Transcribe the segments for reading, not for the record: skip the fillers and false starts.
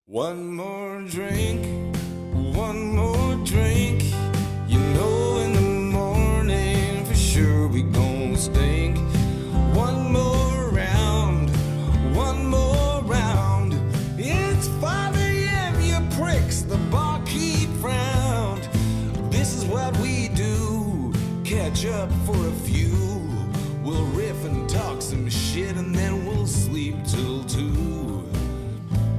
One more drink, one more drink. You know in the morning for sure we gon' stink. One more round, one more round. It's 5 a.m., you pricks, the barkeep frowned. This is what we do, catch up for a few. We'll riff and talk some shit and then we'll sleep till 2.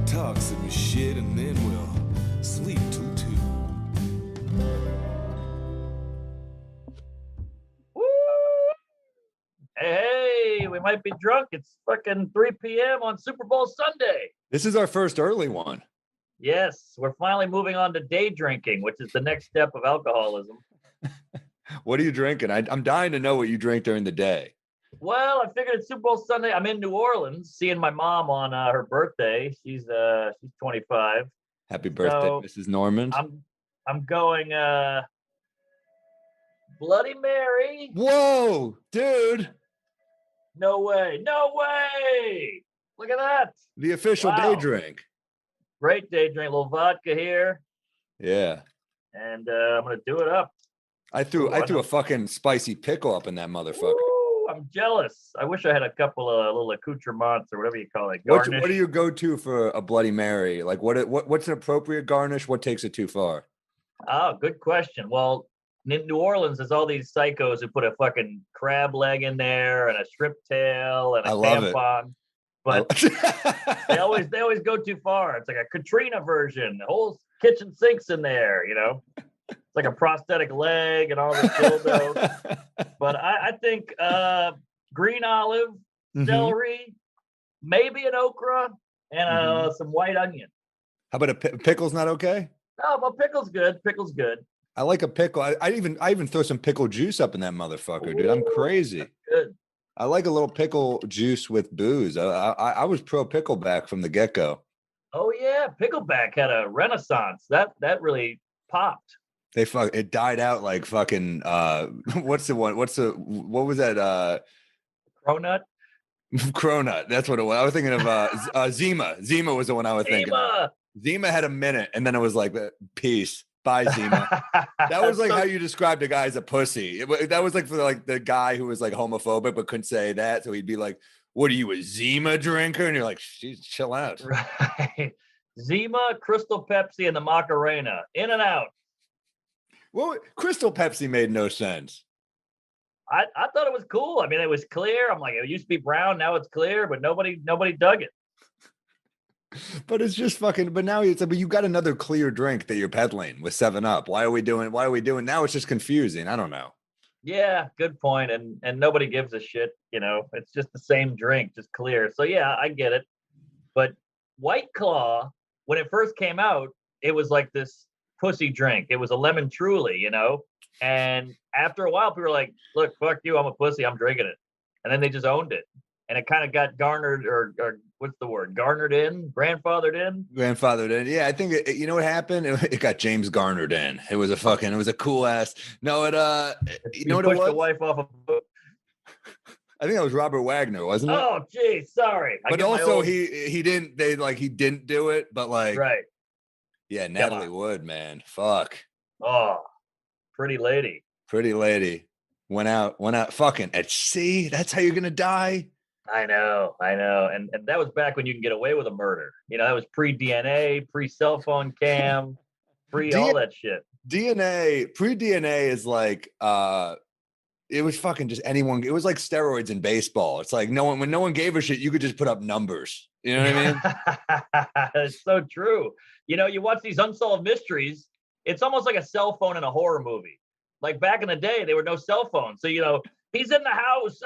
Talk some shit and then we'll sleep till 2. Woo! Hey, we might be drunk. It's fucking 3 p.m. on Super Bowl Sunday. This is our first early one. Yes, we're finally moving on to day drinking, which is the next step of alcoholism. What are you drinking? I'm dying to know what you drink during the day. Well, I figured it's Super Bowl Sunday. I'm in New Orleans seeing my mom on her birthday. She's 25. Happy birthday, So, Mrs. Normand. I'm going Bloody Mary. Whoa, dude. No way. No way. Look at that. The official Wow. day drink. Great day drink. A little vodka here. Yeah. And I'm going to do it up. I threw a fucking spicy pickle up in that motherfucker. Ooh, I'm jealous. I wish I had a couple of little accoutrements or whatever you call it. What Garnish. do you go to for a Bloody Mary? Like what's an appropriate garnish? What takes it too far? Oh, good question. Well, in New Orleans, there's all these psychos who put a fucking crab leg in there and a shrimp tail and a I love it. tampon. But they always go too far. It's like a Katrina version. The whole kitchen sink's in there, you know. It's like a prosthetic leg and all this dildo. But I think green olive, celery, maybe an okra, and some white onion. How about a pickle's not okay? Oh, well, pickle's good. Pickle's good. I like a pickle. I even throw some pickle juice up in that motherfucker, dude. I'm crazy. Good. I like a little pickle juice with booze. I was pro pickleback from the get-go. Oh yeah, pickleback had a renaissance. That really popped. It died out like fucking what was that Cronut. Cronut? That's what it was. I was thinking of Zima. Zima was the one I was thinking of. Zima had a minute and then it was like peace. Bye, Zima. That was like how you described a guy as a pussy. That was like for like the guy who was like homophobic but couldn't say that. So he'd be like, what are you, a Zima drinker? And you're like, chill out. Right. Zima, Crystal Pepsi, and the Macarena. In and out. Well, Crystal Pepsi made no sense. I thought it was cool. I mean, it was clear. I'm like, it used to be brown, now it's clear, but nobody dug it. But it's just fucking. But now it's like, but you got another clear drink that you're peddling with 7-Up. Why are we doing? Now it's just confusing. I don't know. Yeah, good point. And nobody gives a shit. You know, it's just the same drink, just clear. So yeah, I get it. But White Claw, when it first came out, it was like this pussy drink. It was a lemon truly, you know. And after a while, people were like, "Look, fuck you, I'm a pussy, I'm drinking it." And then they just owned it. And it kind of got garnered, or what's the word? Grandfathered in. Grandfathered in. Yeah, I think you know what happened. It got James Garnered in. It was a cool ass. No, you know what it was? The wife off a book. I think that was Robert Wagner, wasn't it? Oh, geez, sorry. But also he didn't do it. But like, right? Yeah, Natalie Wood, man, fuck. Oh, pretty lady. Pretty lady went out fucking at sea. That's how you're gonna die. I know. And that was back when you can get away with a murder. You know, that was pre-DNA, pre-cell phone cam, all that shit. Pre-DNA is like, it was fucking just anyone. It was like steroids in baseball. It's like when no one gave a shit, you could just put up numbers. You know what I mean? It's so true. You know, you watch these unsolved mysteries, it's almost like a cell phone in a horror movie. Like back in the day, there were no cell phones. So, you know, he's in the house.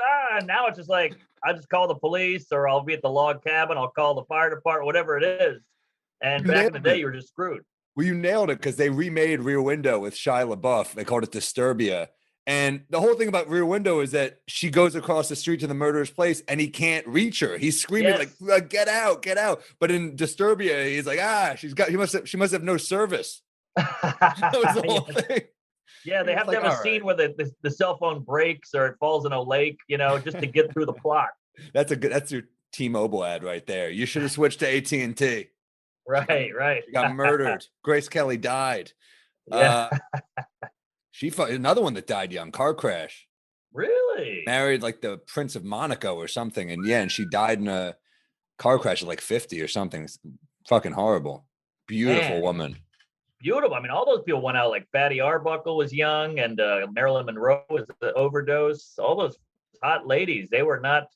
Now it's just like, I just call the police, or I'll be at the log cabin. I'll call the fire department, whatever it is. And back in the day, you were just screwed. Well, you nailed it, because they remade Rear Window with Shia LaBeouf. They called it Disturbia. And the whole thing about Rear Window is that she goes across the street to the murderer's place and he can't reach her. He's screaming like, get out, get out. But in Disturbia, he's like, she must have no service. That was the whole thing. Yeah, they have to have a scene where the cell phone breaks or it falls in a lake, you know, just to get through the plot. That's your T-Mobile ad right there. You should have switched to AT&T. Right. She got murdered. Grace Kelly died. Yeah. Another one that died young, car crash. Really? Married like the Prince of Monaco or something, and she died in a car crash at like 50 or something. It's fucking horrible. Beautiful Man, woman. beautiful. I mean, all those people went out. Like Fatty Arbuckle was young, and Marilyn Monroe was the overdose. All those hot ladies, they were not.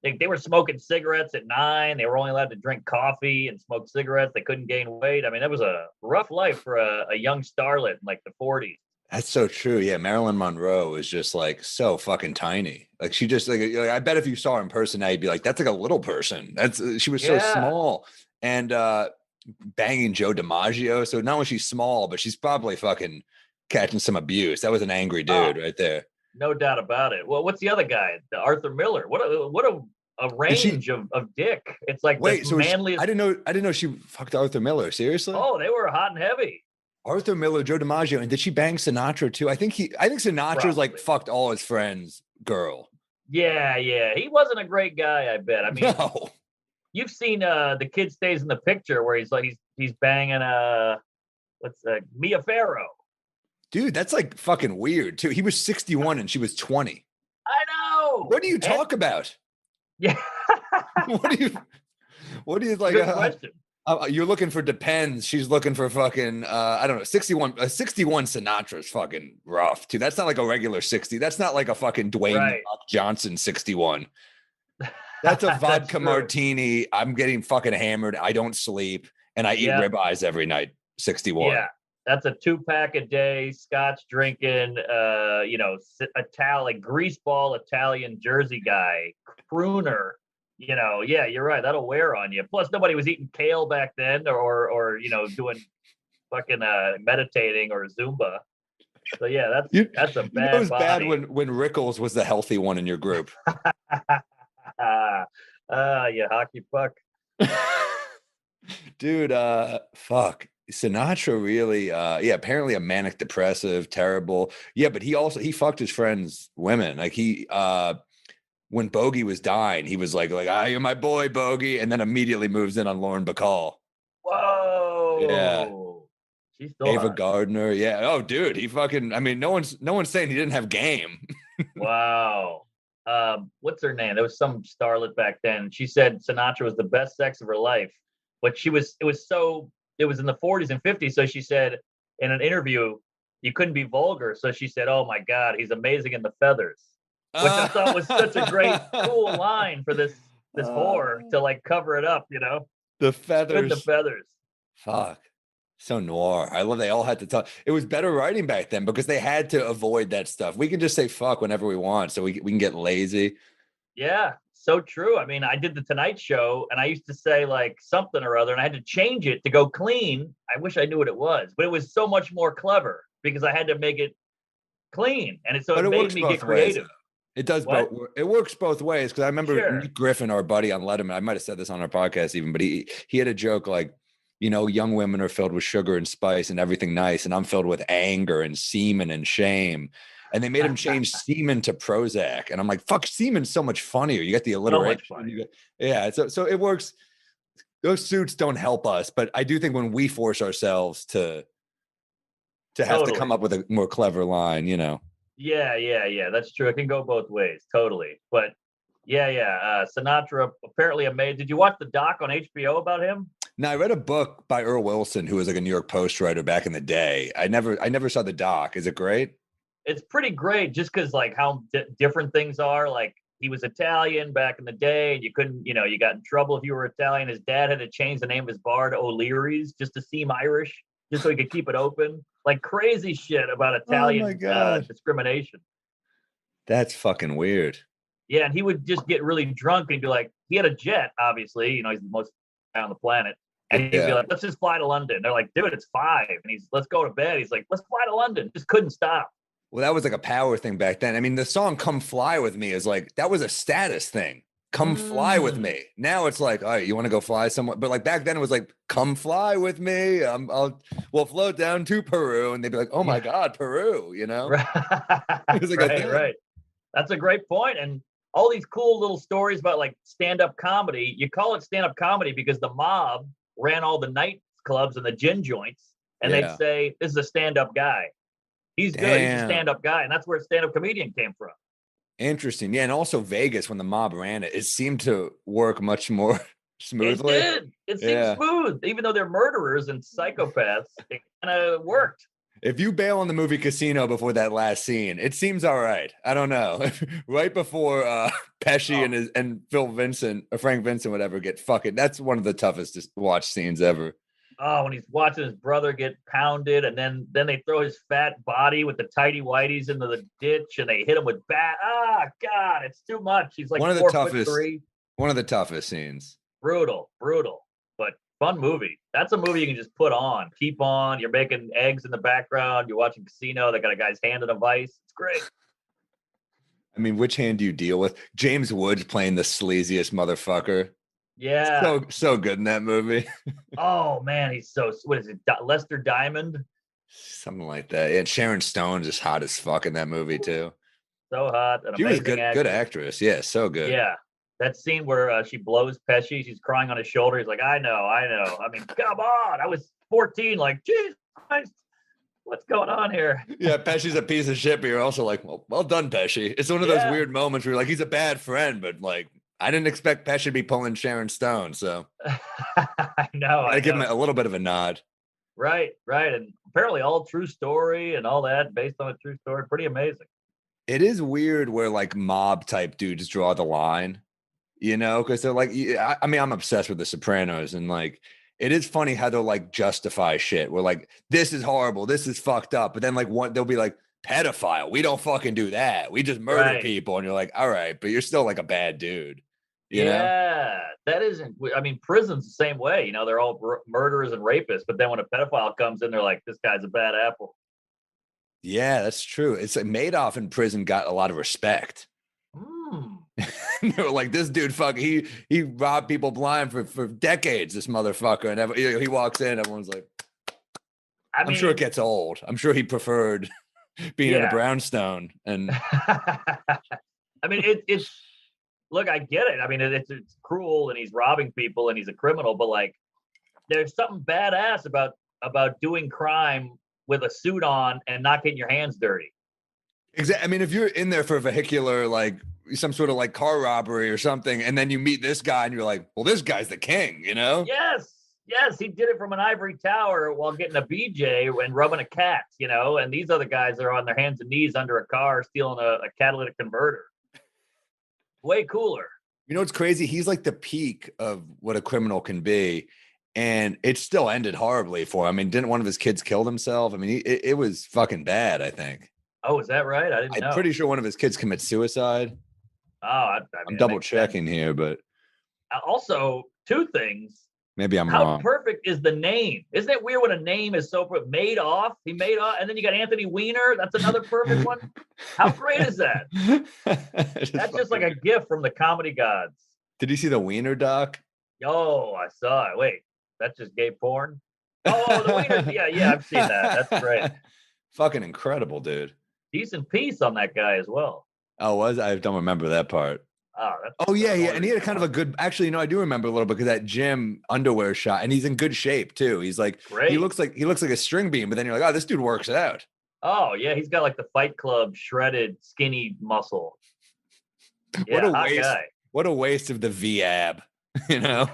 They were smoking cigarettes at 9. They were only allowed to drink coffee and smoke cigarettes. They couldn't gain weight. I mean, that was a rough life for a young starlet in like the 40s. That's so true. Yeah, Marilyn Monroe is just like so fucking tiny. Like she just like I bet if you saw her in person now, you'd be like, that's like a little person. She was so Yeah. small. And banging Joe DiMaggio. So not only she's small, but she's probably fucking catching some abuse. That was an angry dude right there. No doubt about it. Well, what's the other guy? The Arthur Miller. What a range of dick. It's like wait, the so manliest. I didn't know she fucked Arthur Miller. Seriously? Oh, they were hot and heavy. Arthur Miller, Joe DiMaggio, and did she bang Sinatra too? I think Sinatra's like fucked all his friends' girl. Yeah. He wasn't a great guy, I bet. I mean, no. You've seen The Kid Stays in the Picture where he's banging Mia Farrow. Dude, that's like fucking weird too. He was 61 and she was 20. I know. What do you talk about? Yeah. What do you like? Good question. You're looking for depends. She's looking for fucking I don't know, 61. 61 Sinatra is fucking rough too. That's not like a regular 60. That's not like a fucking Dwayne Johnson 61. That's a vodka martini. I'm getting fucking hammered. I don't sleep and I eat ribeyes every night. 61. Yeah. That's a 2-pack a day, scotch drinking, Italian greaseball Italian Jersey guy, crooner. Yeah, you're right. That'll wear on you. Plus, nobody was eating kale back then, or doing fucking meditating or Zumba. So yeah, that's a bad. It was body. bad when Rickles was the healthy one in your group. Yeah, hockey puck. Dude, fuck. Sinatra really apparently a manic depressive, terrible. Yeah, but he fucked his friends' women. Like he when Bogey was dying, he was like, you're my boy, Bogey, and then immediately moves in on Lauren Bacall. Whoa. Yeah. She's still Ava hot. Gardner. Yeah. Oh, dude, he fucking no one's saying he didn't have game. Wow. What's her name? There was some starlet back then. She said Sinatra was the best sex of her life. But it was in the 40s and 50s. So she said in an interview, you couldn't be vulgar. So she said, oh my God, he's amazing in the feathers. Which I thought was such a great, cool line for this whore to like cover it up, The feathers. The feathers. Fuck. So noir. I love they all had to talk. It was better writing back then because they had to avoid that stuff. We can just say fuck whenever we want. So we can get lazy. Yeah, so true. I mean, I did the Tonight Show and I used to say like something or other and I had to change it to go clean. I wish I knew what it was, but it was so much more clever because I had to make it clean. And it made me get creative. It does both. It works both ways because I remember Nick Griffin, our buddy on Letterman. I might have said this on our podcast even, but he had a joke like, young women are filled with sugar and spice and everything nice, and I'm filled with anger and semen and shame. And they made him change semen to Prozac, and I'm like, fuck, semen's so much funnier. You get the alliteration. So it works. Those suits don't help us, but I do think when we force ourselves to have to come up with a more clever line, Yeah, that's true. It can go both ways, totally. But Sinatra apparently did you watch the doc on HBO about him? No, I read a book by Earl Wilson, who was like a New York Post writer back in the day. I never saw the doc. Is it great? It's pretty great just because like how different things are. Like he was Italian back in the day and you couldn't, you got in trouble if you were Italian. His dad had to change the name of his bar to O'Leary's just to seem Irish, just so he could keep it open. Like crazy shit about Italian discrimination. That's fucking weird. Yeah, and he would just get really drunk and be like, he had a jet, obviously, he's the most guy on the planet. And he'd be like, let's just fly to London. They're like, dude, it's 5. And let's go to bed. He's like, let's fly to London. Just couldn't stop. Well, that was like a power thing back then. I mean, the song Come Fly With Me is like, that was a status thing. Come fly with me. Now it's like, all right, you want to go fly somewhere? But like back then it was like, come fly with me. We'll float down to Peru. And they'd be like, oh my God, Peru, Right. It was like right. That's a great point. And all these cool little stories about like stand-up comedy, you call it stand-up comedy because the mob ran all the night clubs and the gin joints, and they'd Yeah. say, "This is a stand-up guy. He's good. He's a Damn. stand-up guy," and that's where stand-up comedian came from. Interesting. Yeah, and also Vegas when the mob ran it, it seemed to work much more It smoothly. did. It seemed Yeah. smooth, even though they're murderers and psychopaths. It kind of worked. If you bail on the movie Casino before that last scene, it seems all right. I don't know. Right before Pesci Oh. and Phil Vincent or Frank Vincent, whatever, get fucking. That's one of the toughest to watch scenes ever. Oh, when he's watching his brother get pounded, and then they throw his fat body with the tighty whities into the ditch, and they hit him with bat. Ah, God, it's too much. He's like One of the 4'3". One of the toughest scenes. Brutal, but fun movie. That's a movie you can just put on, keep on. You're making eggs in the background. You're watching Casino. They got a guy's hand in a vice. It's great. I mean, which hand do you deal with? James Woods playing the sleaziest motherfucker. Yeah. So good in that movie. Oh man, he's so. What is it? Lester Diamond. Something like that. Yeah, and Sharon Stone's just hot as fuck in that movie too. So hot. An She was amazing good actress. Yeah, so good. Yeah. That scene where she blows Pesci, she's crying on his shoulder. He's like, I know. I mean, come on. I was 14. Like, Jesus Christ, what's going on here? Yeah, Pesci's a piece of shit, but you're also like, well done, Pesci. It's one of those Yeah. weird moments where you're like, he's a bad friend, but like, I didn't expect Pesci to be pulling Sharon Stone, so I know. I give him a little bit of a nod. Right. And apparently all true story and all that based on a true story. Pretty amazing. It is weird where like mob type dudes draw the line, you know, because they're like, I mean, I'm obsessed with The Sopranos, and like, it is funny how they'll like justify shit. We're like, this is horrible, this is fucked up, but then like they'll be like, pedophile, we don't fucking do that, we just murder Right. people, and you're like, all right, but you're still like a bad dude, you know? Yeah, that isn't. I mean, prison's the same way. You know, they're all murderers and rapists, but then when a pedophile comes in, they're like, this guy's a bad apple. Yeah, that's true. It's like Madoff in prison got a lot of respect. They were like, this dude, he robbed people blind for decades, this motherfucker. And he walks in, everyone's like, I'm sure it gets old. I'm sure he preferred being in a brownstone. And I mean, it's look, I get it. I mean, it's cruel, and he's robbing people, and he's a criminal, but like, there's something badass about doing crime with a suit on and not getting your hands dirty. Exactly. I mean, if you're in there for a vehicular, like some sort of like car robbery or something, and then you meet this guy and you're like, well, this guy's the king, you know? Yes, he did it from an ivory tower while getting a BJ and rubbing a cat, you know, and these other guys are on their hands and knees under a car stealing a catalytic converter. Way cooler. You know what's crazy? He's like the peak of what a criminal can be, and it still ended horribly for him. I mean, didn't one of his kids kill himself? I mean, it was fucking bad, I think. Oh, is that right? I didn't know. I'm pretty sure one of his kids commits suicide. Oh, I mean, I'm double checking here, but also, two things. maybe I'm How wrong. perfect is the name? Isn't it weird when a name is so made off? He made off, and then you got Anthony Weiner. That's another perfect one. How great is that? That's just like a gift from the comedy gods. Did you see the Wiener doc? Oh, I saw it. Wait, that's just gay porn? Oh, the Wiener. Yeah, I've seen that. That's great. Fucking incredible, dude. Decent piece on that guy as well. Oh, I don't remember that part. Oh, Yeah, and he had kind of a good. Actually, no, I do remember a little bit because that gym underwear shot, and he's in good shape too. He's like, great. He looks like a string bean, but then you're like, oh, this dude works out. Oh yeah, he's got like the Fight Club shredded, skinny muscle. What Yeah, a waste! guy. What a waste of the V-ab, you know?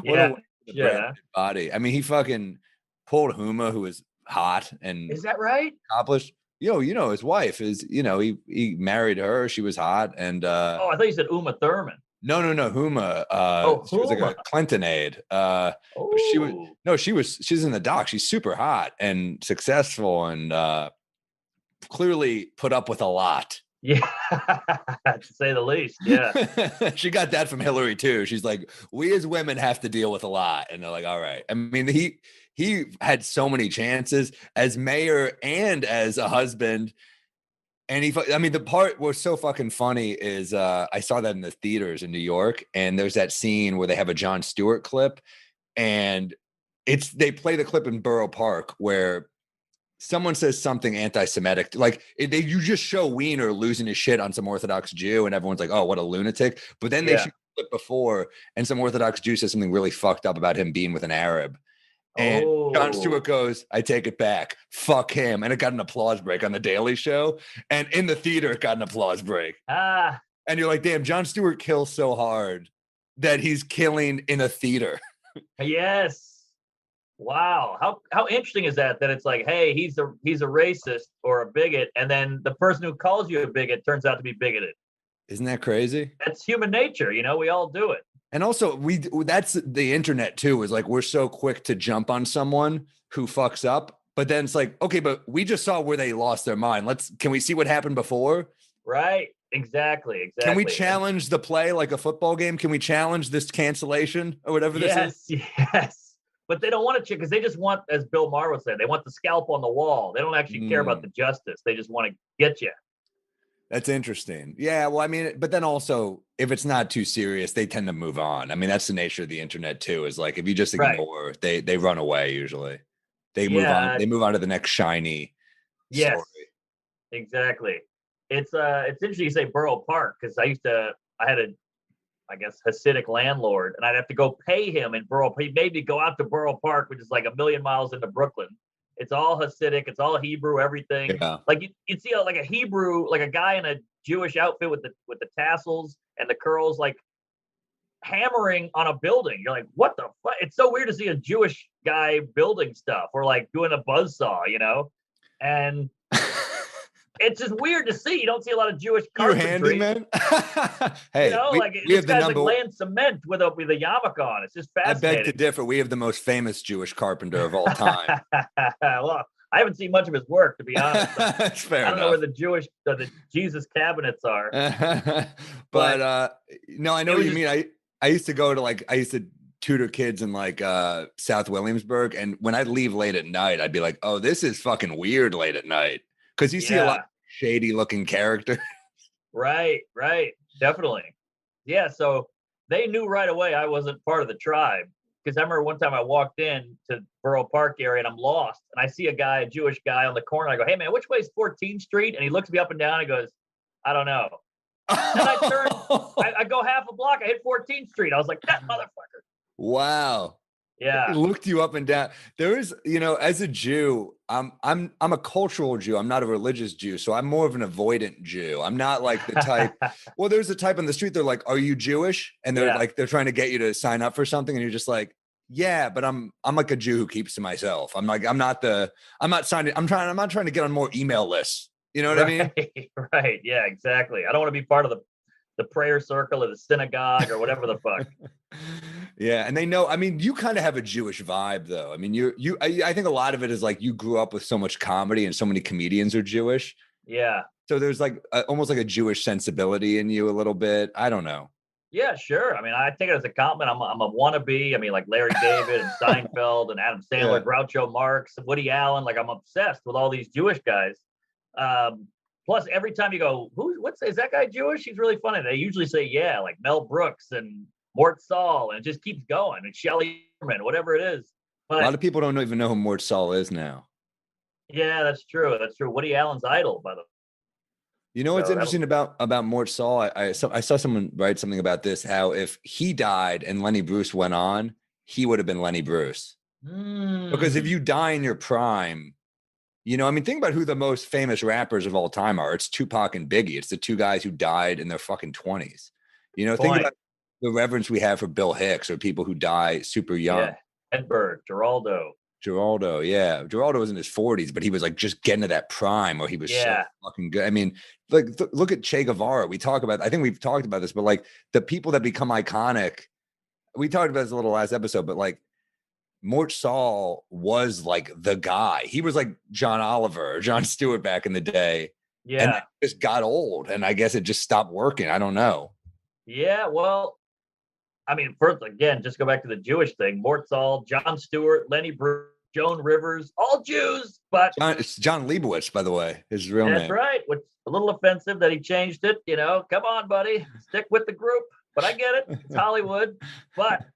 Yeah. Body. I mean, he fucking pulled Huma, who was hot and Is that right? accomplished. You know, his wife is, you know, he married her. She was hot. And Oh, I thought you said Uma Thurman. no, Huma. She was like a Clinton aide. She's in the doc. She's super hot and successful and clearly put up with a lot. Yeah, to say the least. Yeah. She got that from Hillary too. She's like, we as women have to deal with a lot. And they're like, all right. I mean, he had so many chances as mayor and as a husband. And the part was so fucking funny is I saw that in the theaters in New York, and there's that scene where they have a Jon Stewart clip, and they play the clip in Borough Park where someone says something anti-Semitic, like you just show Wiener losing his shit on some Orthodox Jew, and everyone's like, "Oh, what a lunatic!" But then they shoot clip before, and some Orthodox Jew says something really fucked up about him being with an Arab. And Jon Stewart goes, I take it back. Fuck him. And it got an applause break on The Daily Show. And in the theater, it got an applause break. And you're like, damn, Jon Stewart kills so hard that he's killing in a theater. Yes. Wow. How interesting is that? That it's like, hey, he's a racist or a bigot, and then the person who calls you a bigot turns out to be bigoted. Isn't that crazy? That's human nature, we all do it. And also, that's the internet too, is like we're so quick to jump on someone who fucks up, but then it's like, okay, but we just saw where they lost their mind. Can we see what happened before? Right. Exactly. Can we challenge the play like a football game? Can we challenge this cancellation or whatever this is? Yes. But they don't want to, because they just want, as Bill Maher would say, they want the scalp on the wall. They don't actually care about the justice. They just want to get you. That's interesting. Yeah, well, I mean, but then also, if it's not too serious, they tend to move on. I mean, that's the nature of the internet too. Is like if you just ignore, they run away usually. They move on. They move on to the next shiny story. Exactly. It's interesting you say Borough Park, because I had I guess Hasidic landlord, and I'd have to go pay him in Borough. He made me go out to Borough Park, which is like 1,000,000 miles into Brooklyn. It's all Hasidic. It's all Hebrew. Everything. Yeah. Like you'd see like a Hebrew, like a guy in a Jewish outfit with the tassels and the curls, like hammering on a building. You're like, what the fuck? It's so weird to see a Jewish guy building stuff or like doing a buzzsaw, and it's just weird to see. You don't see a lot of Jewish carpentry. You're handy, man. Hey, we this guy's like laying cement with a yarmulke on. It's just fascinating. I beg to differ. We have the most famous Jewish carpenter of all time. Well, I haven't seen much of his work, to be honest. That's fair I don't know where the Jesus cabinets are. But no, I know what you mean. I used to go to I used to tutor kids in South Williamsburg, and when I'd leave late at night, I'd be like, oh, this is fucking weird late at night. Because you see a lot of shady looking characters. Right. Definitely. Yeah. So they knew right away I wasn't part of the tribe. Because I remember one time I walked in to Borough Park area and I'm lost. And I see a Jewish guy on the corner. I go, hey, man, which way is 14th Street? And he looks me up and down and goes, I don't know. And I turn, I go half a block. I hit 14th Street. I was like, that motherfucker. Wow. Yeah. It looked you up and down. There is, as a Jew, I'm a cultural Jew. I'm not a religious Jew. So I'm more of an avoidant Jew. I'm not like the type. Well, there's a type on the street. They're like, are you Jewish? And they're they're trying to get you to sign up for something. And you're just like, yeah, but I'm like a Jew who keeps to myself. I'm not trying to get on more email lists. You know what I mean? Right. Yeah, exactly. I don't want to be part of the prayer circle or the synagogue or whatever the fuck. Yeah, and they know. I mean, you kind of have a Jewish vibe, though. I mean, I think a lot of it is like you grew up with so much comedy, and so many comedians are Jewish. Yeah. So there's almost like a Jewish sensibility in you a little bit. I don't know. Yeah, sure. I mean, I take it as a compliment. I'm a wannabe. I mean, like Larry David and Seinfeld and Adam Sandler, Groucho Marx, Woody Allen. Like I'm obsessed with all these Jewish guys. Plus, every time you go, is that guy Jewish? He's really funny. They usually say, yeah, like Mel Brooks and Mort Saul, and it just keeps going. And Shelley Herman, whatever it is. But a lot of people don't even know who Mort Saul is now. Yeah, that's true. Woody Allen's idol, by the way. You know what's interesting about Mort Saul? I saw someone write something about this, how if he died and Lenny Bruce went on, he would have been Lenny Bruce. Because if you die in your prime, I mean, think about who the most famous rappers of all time are. It's Tupac and Biggie. It's the two guys who died in their fucking 20s. Think about the reverence we have for Bill Hicks or people who die super young. Yeah. Edberg, Geraldo, yeah. Geraldo was in his 40s, but he was like just getting to that prime where he was so fucking good. I mean, like look at Che Guevara. I think we've talked about this, but like the people that become iconic, we talked about this a little last episode, but like Mort Saul was like the guy. He was like John Oliver or Jon Stewart back in the day. Yeah. And it just got old. And I guess it just stopped working. I don't know. Yeah, well, I mean, first, again, just go back to the Jewish thing. Mort Saul, Jon Stewart, Lenny Bruce, Joan Rivers, all Jews, but it's John Leibowitz, by the way, his real name. That's right. Which a little offensive that he changed it. Come on, buddy, stick with the group. But I get it. It's Hollywood. But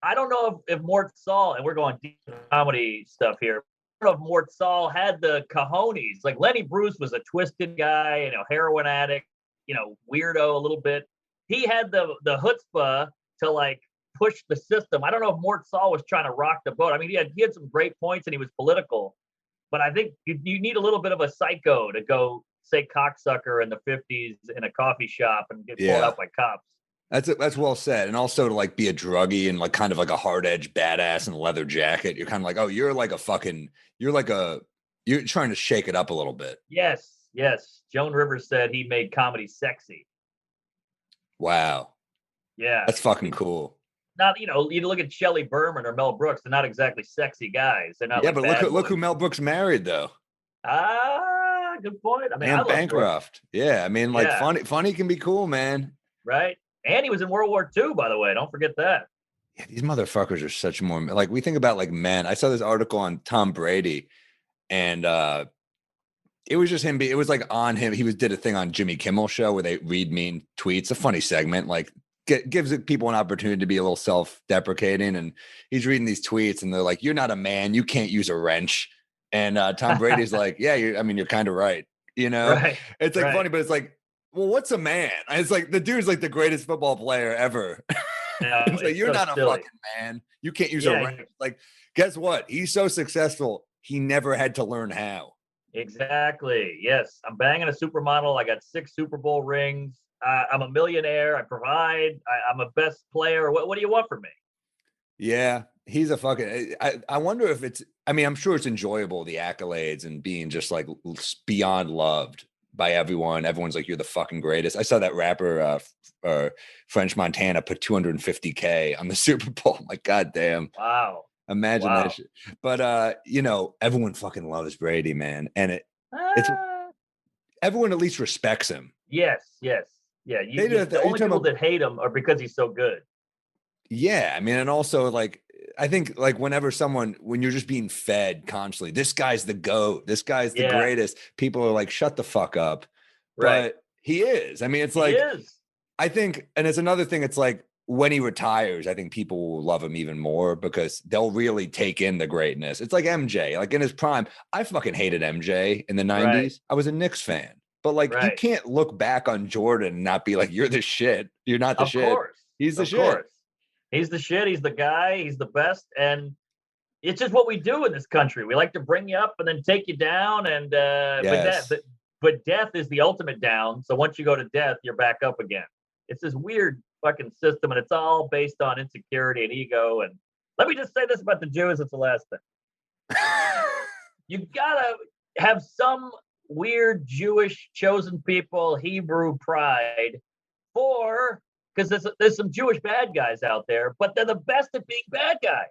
I don't know if Mort Saul, and we're going deep comedy stuff here. I don't know if Mort Saul had the cojones. Like Lenny Bruce was a twisted guy, heroin addict, weirdo a little bit. he had the chutzpah to like push the system. I don't know if Mort Saul was trying to rock the boat. I mean, he had some great points and he was political, but I think you need a little bit of a psycho to go say cocksucker in the 50s in a coffee shop and get pulled out by cops. That's well said. And also to like be a druggie and like kind of like a hard edge badass in a leather jacket. You're kind of like, oh, you're trying to shake it up a little bit. Yes. Joan Rivers said he made comedy sexy. Wow. Yeah. That's fucking cool. Not, you look at Shelley Berman or Mel Brooks, they're not exactly sexy guys. They're not. Yeah, like but look who Mel Brooks married though. Good point. I mean, I Anne love Bancroft. Brooks. Yeah, I mean, like funny can be cool, man. Right. And he was in World War II, by the way. Don't forget that. Yeah, these motherfuckers are such more like we think about like men. I saw this article on Tom Brady, and it was just him. It was like on him. He did a thing on Jimmy Kimmel show where they read mean tweets. A funny segment, like gives people an opportunity to be a little self-deprecating. And he's reading these tweets, and they're like, "You're not a man. You can't use a wrench." And Tom Brady's like, "Yeah, you're kind of right." Right. It's like funny, but it's like, well, what's a man? It's like the dude's like the greatest football player ever. No, it's like, you're not silly. A fucking man. You can't use a wrench. Like, guess what? He's so successful. He never had to learn how. Exactly. Yes. I'm banging a supermodel. I got 6 Super Bowl rings. I'm a millionaire. I provide. I'm a best player. What do you want from me? Yeah. He's a fucking, I wonder if it's, I mean, I'm sure it's enjoyable, the accolades and being just like beyond loved by everyone. Everyone's like, you're the fucking greatest. I saw that rapper, French Montana put $250K on the Super Bowl. I'm like, God damn. Wow. Imagine that shit. But everyone fucking loves Brady, man. And it's everyone at least respects him. Yes. Yeah. The only people that hate him are because he's so good. Yeah. I mean, and also like I think like when you're just being fed constantly, this guy's the GOAT, this guy's the greatest, people are like, shut the fuck up. Right. But he is. I mean, it's like, I think, and it's another thing, it's like when he retires, I think people will love him even more because they'll really take in the greatness. It's like MJ, like in his prime, I fucking hated MJ in the 90s. Right. I was a Knicks fan, but like you can't look back on Jordan and not be like, you're the shit. You're not the shit. He's the shit. He's the shit. He's the guy. He's the best. And it's just what we do in this country. We like to bring you up and then take you down. And but death is the ultimate down. So once you go to death, you're back up again. It's this weird fucking system, and it's all based on insecurity and ego. And let me just say this about the Jews. It's the last thing. You gotta have some weird Jewish chosen people, Hebrew pride because there's some Jewish bad guys out there, but they're the best at being bad guys.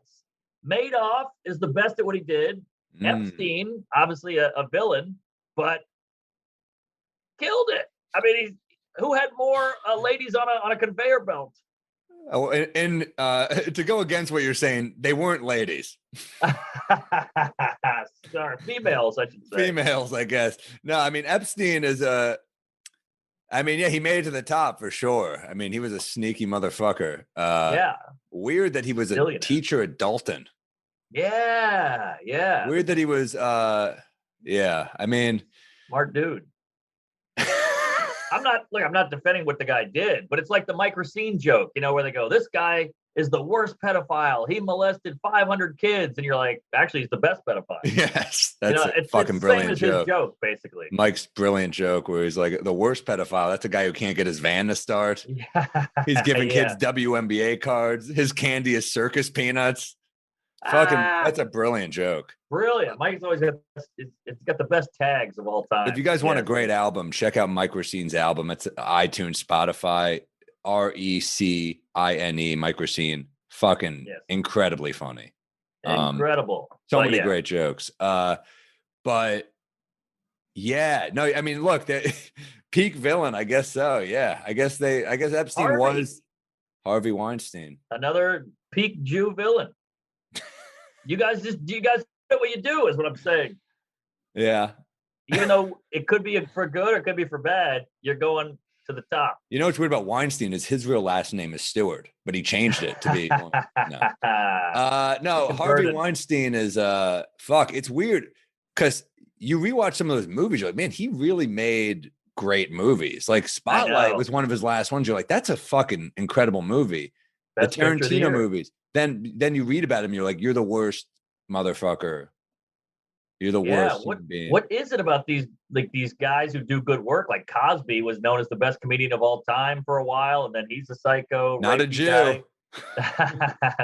Madoff is the best at what he did. Epstein, obviously a villain, but killed it. I mean, who had more ladies on a conveyor belt? Oh, and to go against what you're saying, they weren't ladies. Sorry, females, I should say. Females, I guess. No, I mean, Epstein is he made it to the top for sure. I mean, he was a sneaky motherfucker. Weird that he was a teacher at Dalton. Yeah. Weird that he was, I mean. Smart dude. I'm not defending what the guy did, but it's like the Mike Racine joke, where they go, this guy is the worst pedophile. He molested 500 kids. And you're like, actually, he's the best pedophile. Yes. That's a fucking brilliant joke. His joke, basically. Mike's brilliant joke where he's like, the worst pedophile. That's a guy who can't get his van to start. Yeah. He's giving kids WNBA cards. His candy is circus peanuts. Fucking, that's a brilliant joke. Brilliant. Mike's always got the best tags of all time. If you guys want a great album, check out Mike Racine's album. It's iTunes, Spotify, RECINE, Mike Racine. Fucking incredibly funny. Incredible. So many great jokes. But yeah, no, I mean, look, peak villain, I guess so. Yeah. I guess Epstein was Harvey Weinstein. Another peak Jew villain. You guys know what you do is what I'm saying. Yeah. Even though it could be for good or it could be for bad, you're going to the top. You know what's weird about Weinstein is his real last name is Stewart, but he changed it to be no. Harvey Weinstein is it's weird because you rewatch some of those movies, you're like, man, he really made great movies. Like Spotlight was one of his last ones. You're like, that's a fucking incredible movie. Best The picture of the Tarantino year. movies. Then you read about him. You're like, you're the worst motherfucker. You're the worst human being. What is it about these guys who do good work? Like Cosby was known as the best comedian of all time for a while, and then he's a psycho. Not a Jew. Guy.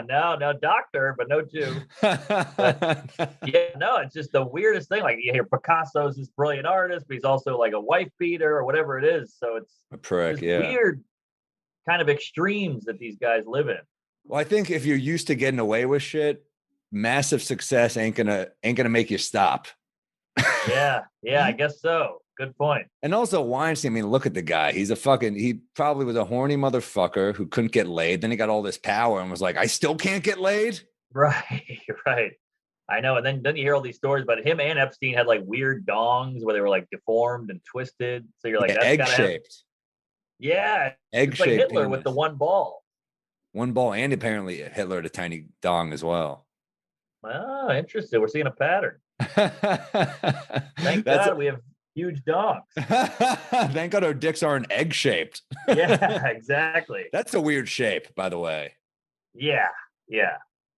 no doctor, but no Jew. But, yeah, no, it's just the weirdest thing. Like you hear Picasso's this brilliant artist, but he's also like a wife beater or whatever it is. So it's a prick, weird kind of extremes that these guys live in. Well, I think if you're used to getting away with shit, massive success ain't gonna make you stop. Yeah, I guess so. Good point. And also Weinstein, I mean, look at the guy. He probably was a horny motherfucker who couldn't get laid. Then he got all this power and was like, I still can't get laid. Right. I know. And then you hear all these stories about him and Epstein had like weird dongs where they were like deformed and twisted. So you're like, that's egg-shaped. Yeah. Egg-shaped. Like Hitler penis. with the one ball. One ball, and apparently Hitler had a tiny dong as well. Oh, interesting. We're seeing a pattern. Thank God we have huge dogs. Thank God our dicks aren't egg-shaped. Yeah, exactly. That's a weird shape, by the way. Yeah.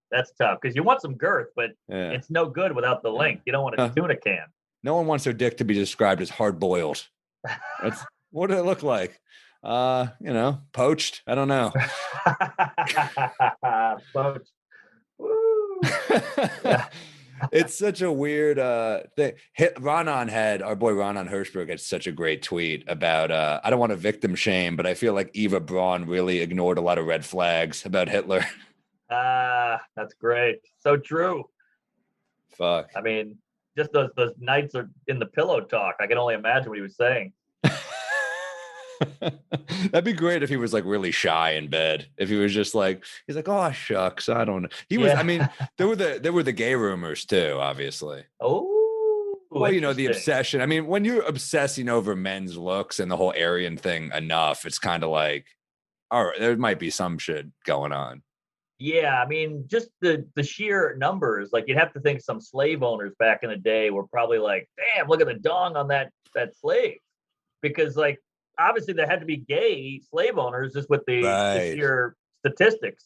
That's tough because you want some girth, but it's no good without the length. You don't want a tuna can. No one wants their dick to be described as hard-boiled. That's what did it look like? Poached. I don't know. Poached. Woo. Yeah. It's such a weird thing. Our boy Ronan Hirschberg had such a great tweet about I don't want to victim shame, but I feel like Eva Braun really ignored a lot of red flags about Hitler. That's great. So true. Fuck. I mean, just those nights are in the pillow talk. I can only imagine what he was saying. That'd be great if he was like really shy in bed. If he was just like, he's like, oh shucks, I don't know. He was. I mean, there were the gay rumors too, obviously. Oh, well, the obsession. I mean, when you're obsessing over men's looks and the whole Aryan thing enough, it's kind of like, all right, there might be some shit going on. Yeah, I mean, just the sheer numbers. Like you'd have to think some slave owners back in the day were probably like, damn, look at the dong on that slave, because like. Obviously, there had to be gay slave owners just with the sheer statistics.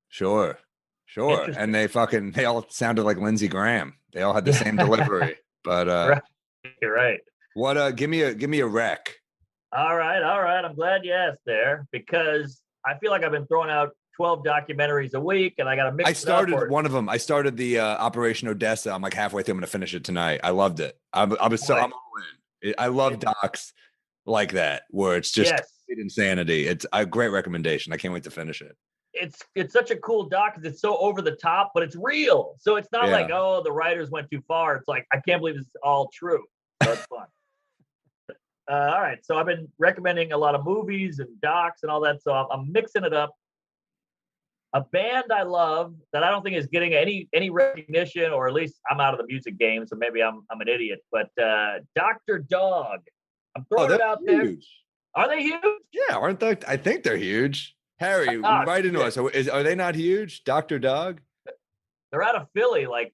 Sure. And they all sounded like Lindsey Graham. They all had the same delivery. But You're right. What? Give me a rec. All right. I'm glad you asked there because I feel like I've been throwing out 12 documentaries a week, and I got to mix. I started one of them. I started the Operation Odessa. I'm like halfway through. I'm going to finish it tonight. I loved it. I'm all in. I love docs like that where it's just insanity. It's a great recommendation. I can't wait to finish it. It's such a cool doc because it's so over the top, but it's real. So it's not like, oh, the writers went too far. It's like, I can't believe this is all true. So it's fun. All right. So I've been recommending a lot of movies and docs and all that. So I'm mixing it up. A band I love that I don't think is getting any recognition, or at least I'm out of the music game, so maybe I'm an idiot. But Dr. Dog. I'm throwing it out there. Are they huge? Yeah, aren't they? I think they're huge. Harry, write into us. Are they not huge? Dr. Dog? They're out of Philly. Like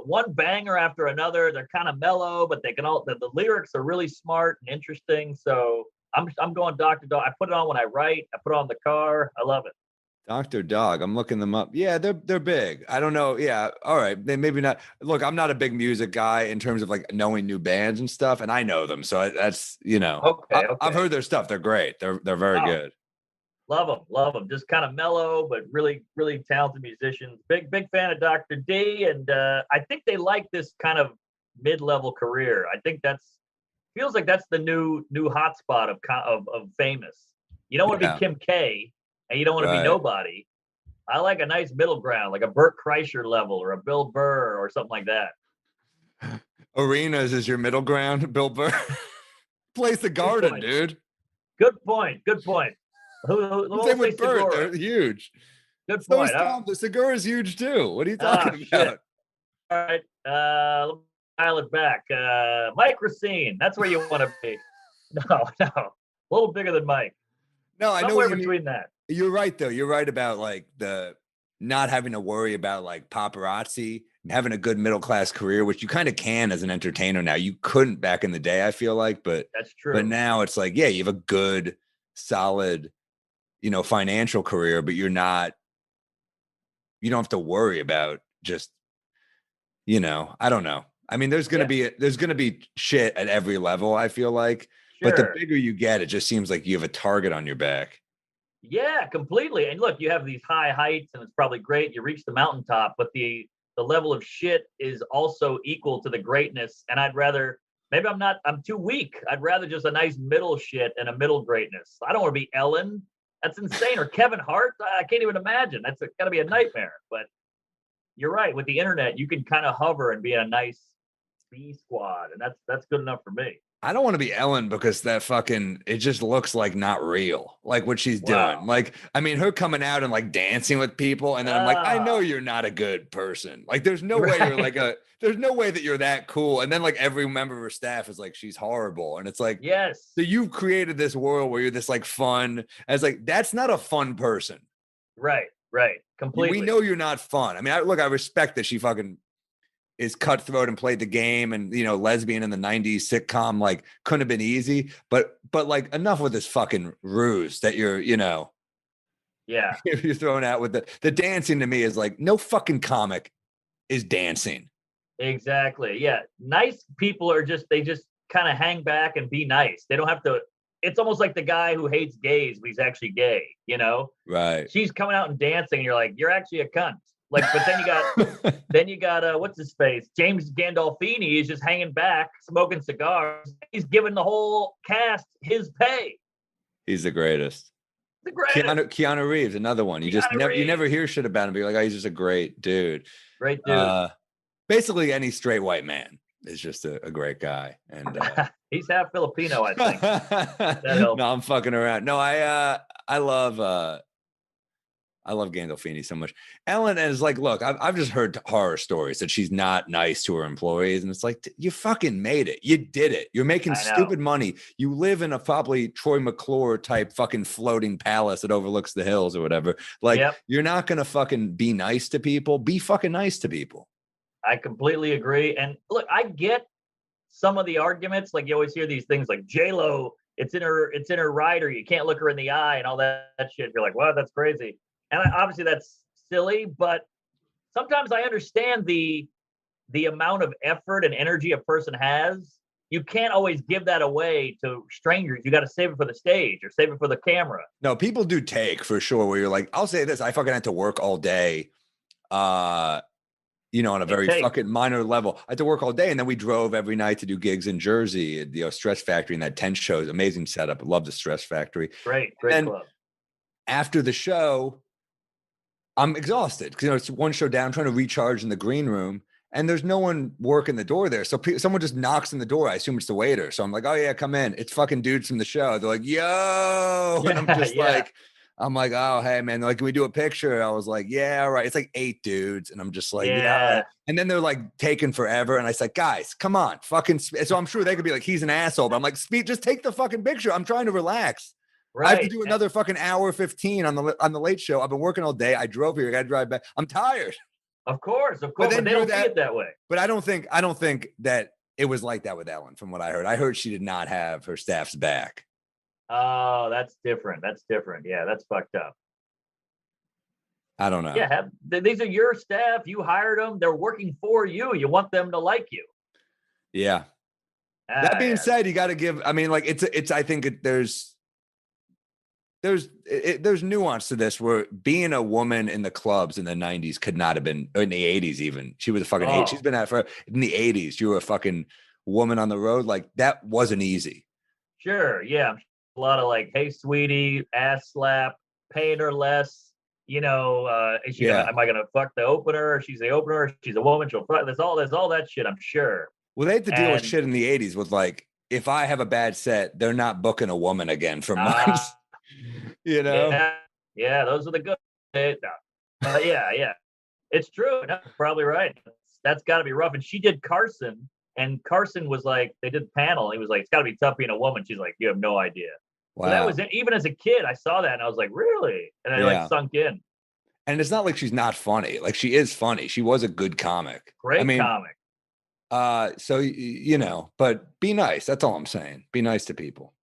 one banger after another. They're kind of mellow, but they can the lyrics are really smart and interesting. So I'm going Dr. Dog. I put it on when I write. I put it on the car. I love it. Dr. Dog. I'm looking them up. Yeah, they're big. I don't know. Yeah. All right. They maybe not. Look, I'm not a big music guy in terms of like knowing new bands and stuff, and I know them. So that's, Okay. I've heard their stuff. They're great. They're very good. Love them. Just kind of mellow, but really, really talented musicians. Big fan of Dr. D, and I think they like this kind of mid-level career. I think feels like that's the new hotspot of famous. You don't want to be Kim K, and you don't want to be nobody. I like a nice middle ground, like a Burt Kreischer level or a Bill Burr or something like that. Arenas is your middle ground, Bill Burr. Place the garden, dude. Good point. Same with Burt. They're huge. Good point. The Segura's huge too. What are you talking about? Shit. All right. Let me dial it back. Mike Racine. That's where you want to be. No. A little bigger than Mike. No, I know somewhere between that. You're right, though. You're right about like the not having to worry about like paparazzi and having a good middle class career, which you kind of can as an entertainer now. You couldn't back in the day, I feel like, but That's true. but now it's like, yeah, you have a good, solid, financial career, but you don't have to worry about just, I don't know. I mean, there's gonna be shit at every level, I feel like. But the Sure. bigger you get, it just seems like you have a target on your back. Yeah, completely. And look, you have these high heights, and it's probably great. You reach the mountaintop, but the level of shit is also equal to the greatness. And I'm too weak. I'd rather just a nice middle shit and a middle greatness. I don't want to be Ellen. That's insane. Or Kevin Hart. I can't even imagine. That's got to be a nightmare. But you're right. With the internet, you can kind of hover and be in a nice B squad, and that's good enough for me. I don't want to be Ellen because it just looks like not real, like what she's Wow. doing. Like, I mean, her coming out and like dancing with people. And then I'm like, I know Ah. you're not a good person. Like, there's no way you're like there's no way that you're that cool. And then like every member of her staff is like, she's horrible. And it's like, Yes. so you've created this world where you're this like fun, as like, that's not a fun person. Right. Completely. We know you're not fun. I mean, I respect that she fucking is cutthroat and played the game and lesbian in the 90s sitcom, like couldn't have been easy, but like enough with this fucking ruse that you're Yeah. you're throwing out with the dancing. To me is like, no fucking comic is dancing. Exactly. Yeah. Nice people they just kind of hang back and be nice. They don't have to. It's almost like the guy who hates gays, but he's actually gay, Right. She's coming out and dancing, and you're like, you're actually a cunt. Like, but then you got what's his face? James Gandolfini is just hanging back, smoking cigars. He's giving the whole cast his pay. He's the greatest. The greatest. Keanu Reeves, another one. You never hear shit about him. Be like, oh, he's just a great dude. Great dude. Basically, any straight white man is just a great guy. And he's half Filipino, I think. That no, helps. I'm fucking around. No, I love Gandolfini so much. Ellen is like, look, I've just heard horror stories that she's not nice to her employees. And it's like, you fucking made it. You did it. You're making stupid money. You live in a probably Troy McClure type fucking floating palace that overlooks the hills or whatever. Like, You're not going to fucking be nice to people. Be fucking nice to people. I completely agree. And look, I get some of the arguments. Like, you always hear these things like J-Lo, it's in her rider. You can't look her in the eye and all that shit. You're like, wow, that's crazy. And obviously that's silly, but sometimes I understand the amount of effort and energy a person has. You can't always give that away to strangers. You got to save it for the stage or save it for the camera. No, people do take for sure where you're like, I'll say this, I fucking had to work all day, on a very fucking minor level. I had to work all day. And then we drove every night to do gigs in Jersey at the Stress Factory and that tent shows. Amazing setup. I love the Stress Factory. Great club. After the show, I'm exhausted because it's one show down, trying to recharge in the green room, and there's no one working the door there. So someone just knocks on the door. I assume it's the waiter. So I'm like, oh yeah, come in. It's fucking dudes from the show. They're like, yo, and I'm just like, oh hey man, they're like, can we do a picture? I was like, yeah, all right. It's like 8 dudes, and I'm just like, yeah. And then they're like taking forever, and I said, guys, come on, fucking. So I'm sure they could be like, he's an asshole, but I'm like, just take the fucking picture. I'm trying to relax. Right. I have to do another fucking hour 15 on the late show. I've been working all day. I drove here. I got to drive back. I'm tired. Of course. But they don't see it that way. But I don't think that it was like that with Ellen. From what I heard, I heard she did not have her staff's back. Oh, that's different. Yeah, that's fucked up. I don't know. Yeah, these are your staff. You hired them. They're working for you. You want them to like you. Yeah. That being said, you got to give. I mean, like it's. I think there's nuance to this where being a woman in the clubs in the 90s could not have been, or in the 80s even. She was a fucking she's been out for in the 80s. You were a fucking woman on the road. Like that wasn't easy. Sure. Yeah. A lot of like, hey sweetie, ass slap, paying her less. Am I gonna fuck the opener? She's the opener, she's a woman, she'll fuck. There's all that shit, I'm sure. Well, they had to deal with shit in the 80s with like, if I have a bad set, they're not booking a woman again for months. Yeah, those are the good. Yeah, it's true. No, probably right. That's got to be rough. And she did Carson, and Carson was like, they did panel. He was like, it's got to be tough being a woman. She's like, you have no idea. Wow. So that was it. Even as a kid, I saw that and I was like, really? And I like sunk in. And it's not like she's not funny. Like she is funny. She was a good comic. Great comic. So you know, but be nice. That's all I'm saying. Be nice to people.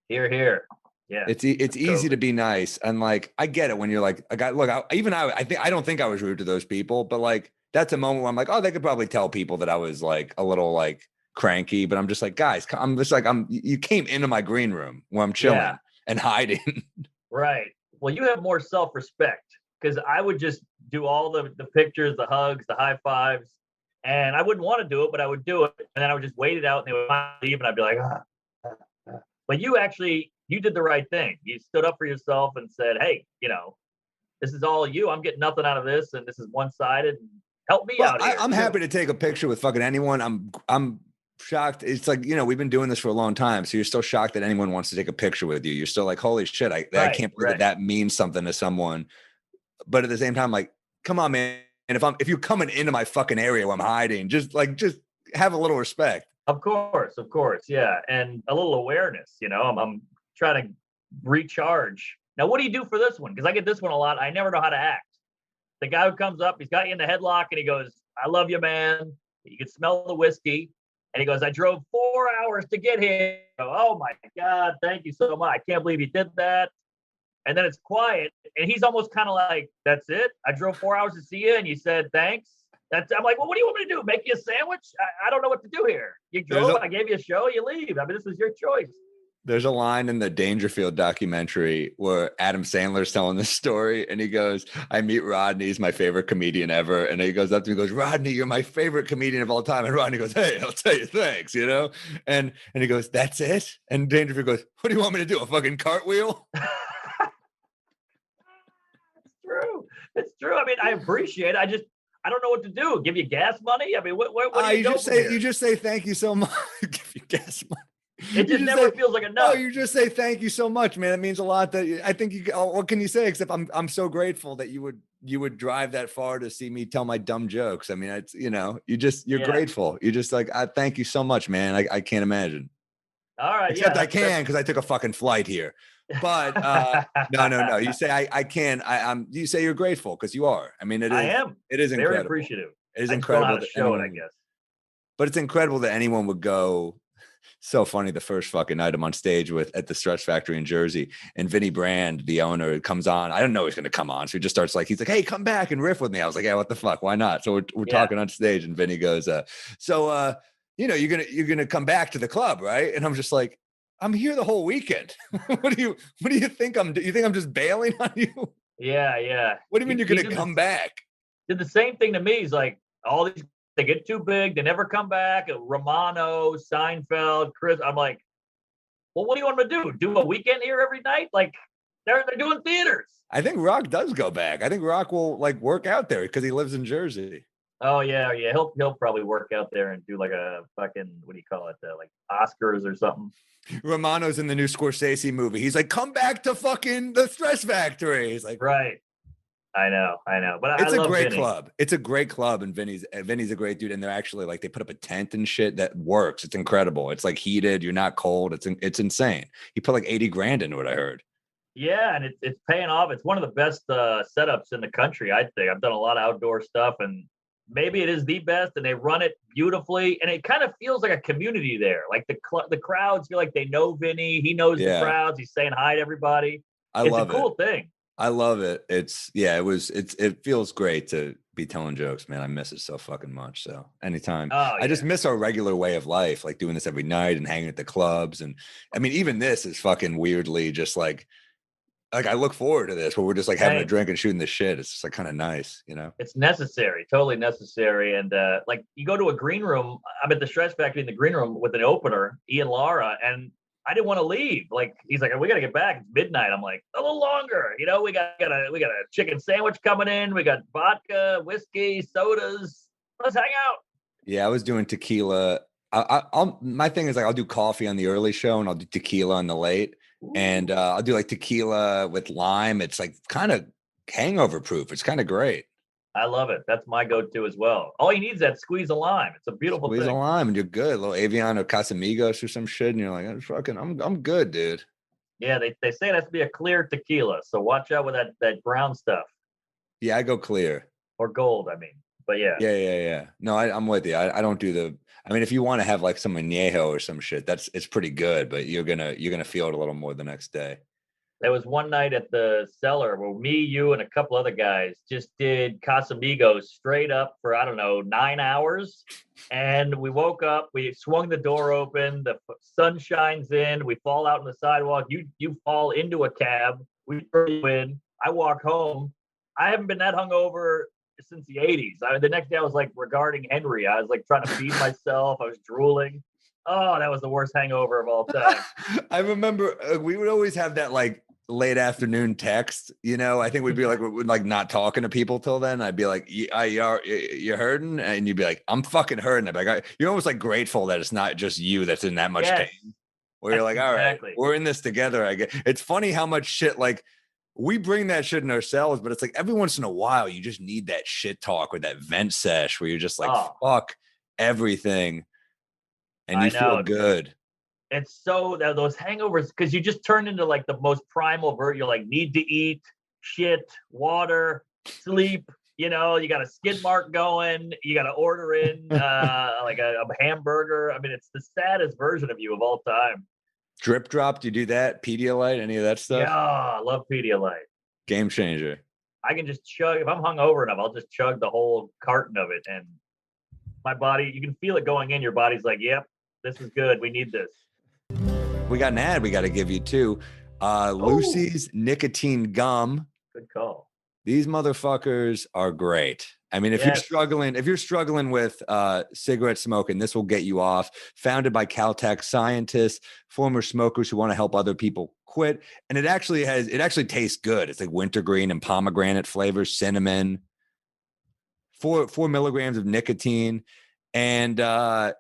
Here, here. Yeah. It's easy to be nice, and like I get it when you're like a guy. Look, I don't think I was rude to those people, but like that's a moment where I'm like, oh, they could probably tell people that I was like a little like cranky, but I'm just like, guys, I'm just like you came into my green room where I'm chilling and hiding. Right. Well, you have more self-respect because I would just do all the pictures, the hugs, the high fives, and I wouldn't want to do it, but I would do it, and then I would just wait it out, and they would leave, and I'd be like, But you did the right thing. You stood up for yourself and said, hey, this is all you. I'm getting nothing out of this, and this is one-sided. Help me out here. I'm happy to take a picture with fucking anyone. I'm shocked. It's like, we've been doing this for a long time. So you're still shocked that anyone wants to take a picture with you. You're still like, holy shit, I can't believe that means something to someone. But at the same time, like, come on, man. And if you're coming into my fucking area where I'm hiding, just have a little respect. Of course. Yeah. And a little awareness, I'm trying to recharge. Now, what do you do for this one? Because I get this one a lot. I never know how to act. The guy who comes up, he's got you in the headlock and he goes, I love you, man. You can smell the whiskey. And he goes, I drove 4 hours to get here. Oh my God, thank you so much. I can't believe you did that. And then it's quiet. And he's almost kind of like, that's it? I drove 4 hours to see you and you said thanks? I'm like, well, what do you want me to do? Make you a sandwich? I don't know what to do here. You drove, I gave you a show, you leave. I mean, this is your choice. There's a line in the Dangerfield documentary where Adam Sandler's telling this story and he goes, I meet Rodney, he's my favorite comedian ever. And he goes up to me and goes, Rodney, you're my favorite comedian of all time. And Rodney goes, hey, I'll tell you thanks, And he goes, that's it? And Dangerfield goes, what do you want me to do? A fucking cartwheel? It's true. I mean, I appreciate it. I don't know what to do. Give you gas money? I mean, what do you just say thank you so much. Give you gas money. It just never feels like enough. No, you just say thank you so much, man. It means a lot. That I think you. What can you say except I'm so grateful that you would drive that far to see me tell my dumb jokes. I mean, it's you're grateful. You're just like, I thank you so much, man. I can't imagine. All right, except I can because I took a fucking flight here. But no. You say I can. You say you're grateful because you are. I mean, I am. It is incredible. Very appreciative. It is incredible to show it, I guess. But it's incredible that anyone would go. So funny. The first fucking night I'm on stage at the Stretch Factory in Jersey, and Vinny Brand, the owner, comes on. I don't know he's going to come on, so he just starts he's like, "Hey, come back and riff with me." I was like, "Yeah, what the fuck? Why not?" So we're talking on stage, and Vinny goes, you're gonna come back to the club, right?" And I'm just like, "I'm here the whole weekend. What do you think you think I'm just bailing on you?" Yeah. What do you mean you're gonna come back? Did the same thing to me. He's like, all these. They get too big. They never come back. Romano, Seinfeld, Chris. I'm like, well, what do you want me to do? Do a weekend here every night? Like they're doing theaters. I think Rock does go back. I think Rock will work out there because he lives in Jersey. Oh yeah. He'll probably work out there and do like a fucking what do you call it? Like Oscars or something. Romano's in the new Scorsese movie. He's like, come back to fucking the Stress Factory. He's like, right. I know, but it's a great Vinny. club. It's a great club, and Vinny's a great dude. And they're actually they put up a tent and shit that works. It's incredible. It's heated. You're not cold. It's insane. He put like $80,000 into it. I heard. Yeah, and it's paying off. It's one of the best setups in the country. I think I've done a lot of outdoor stuff, and maybe it is the best. And they run it beautifully, and it kind of feels like a community there. Like the crowds feel like they know Vinny. He knows the crowds. He's saying hi to everybody. It's a cool thing. I love it. It feels great to be telling jokes, man. I miss it so fucking much. So anytime. I just miss our regular way of life, like doing this every night and hanging at the clubs. And I mean, even this is fucking weirdly just like I look forward to this where we're just having a drink and shooting the shit. It's just kind of nice, It's necessary, totally necessary. And you go to a green room. I'm at the Stretch Factory in the green room with an opener, Ian Lara, and I didn't want to leave. He's like, we got to get back. It's midnight. I'm like, a little longer. We got a chicken sandwich coming in. We got vodka, whiskey, sodas. Let's hang out. Yeah, I was doing tequila. My thing is I'll do coffee on the early show and I'll do tequila on the late. Ooh. And I'll do tequila with lime. It's kind of hangover proof. It's kind of great. I love it. That's my go-to as well. All you need is that squeeze of lime. It's a beautiful squeeze thing. of lime and you're good. A little Avian or Casamigos or some shit. And you're like, I'm good, dude. Yeah, they say it has to be a clear tequila. So watch out with that brown stuff. Yeah, I go clear. or gold. I mean, but yeah, Yeah. No, I'm with you. I don't do the. I mean, if you want to have like some añejo or some shit, it's pretty good, but you're gonna feel it a little more the next day. there was one night at the cellar where me, you, and a couple other guys just did Casamigos straight up for, I don't know, 9 hours. And we woke up, we swung the door open, the sun shines in, we fall out on the sidewalk. You fall into a cab, we throw you in. I walk home. I haven't been that hungover since the 80s. The next day I was like regarding Henry. I was like trying to feed myself. I was drooling. Oh, that was the worst hangover of all time. I remember we would always have that like late afternoon text. I think we'd be like, we're like not talking to people till then. I'd be like, you're hurting, and you'd be like, I'm fucking hurting. I'd be like, you're almost like grateful that it's not just you that's in that much pain. Where you're like, all right, we're in this together. I get. It's funny how much shit like we bring that shit in ourselves, but it's like every once in a while you just need that shit talk or that vent sesh where you're just like, fuck everything, and you feel good. It's so that those hangovers, because you just turn into like the most primal version. You're like, need to eat, shit, water, sleep. You got a skid mark going. You got to order in like a hamburger. I mean, it's the saddest version of you of all time. Drip drop? Do you do that? Pedialyte? Any of that stuff? Yeah, I love Pedialyte. Game changer. I can just chug. If I'm hungover enough, I'll just chug the whole carton of it, and my body, you can feel it going in. Your body's like, yep, this is good. We need this. We got an ad we got to give you too. Lucy's nicotine gum. Good call. These motherfuckers are great. I mean, if you're struggling with cigarette smoking, this will get you off. Founded by Caltech scientists, former smokers who want to help other people quit. And it actually tastes good. It's like wintergreen and pomegranate flavors, cinnamon, 4 milligrams of nicotine. And, I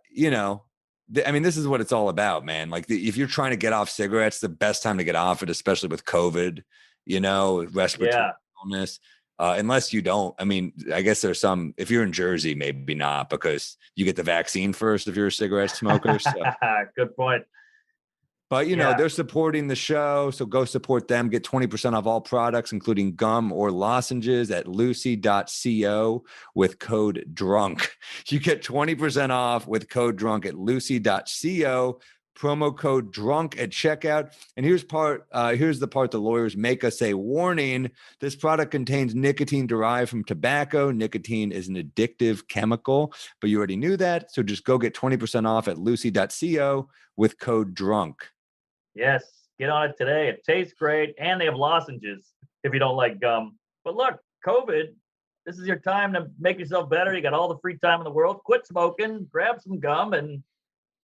mean, this is what it's all about, man. Like if you're trying to get off cigarettes, the best time to get off it, especially with COVID, respiratory illness. Unless you don't, I mean, I guess there's some, if you're in Jersey, maybe not, because you get the vaccine first if you're a cigarette smoker. So. Good point. But, they're supporting the show. So go support them. Get 20% off all products, including gum or lozenges at lucy.co with code DRUNK. You get 20% off with code DRUNK at lucy.co. Promo code DRUNK at checkout. And here's the part the lawyers make us say, warning, this product contains nicotine derived from tobacco. Nicotine is an addictive chemical, but you already knew that. So just go get 20% off at lucy.co with code DRUNK. Yes, get on it today. It tastes great, and they have lozenges if you don't like gum. But look, COVID, this is your time to make yourself better. You got all the free time in the world. Quit smoking, grab some gum, and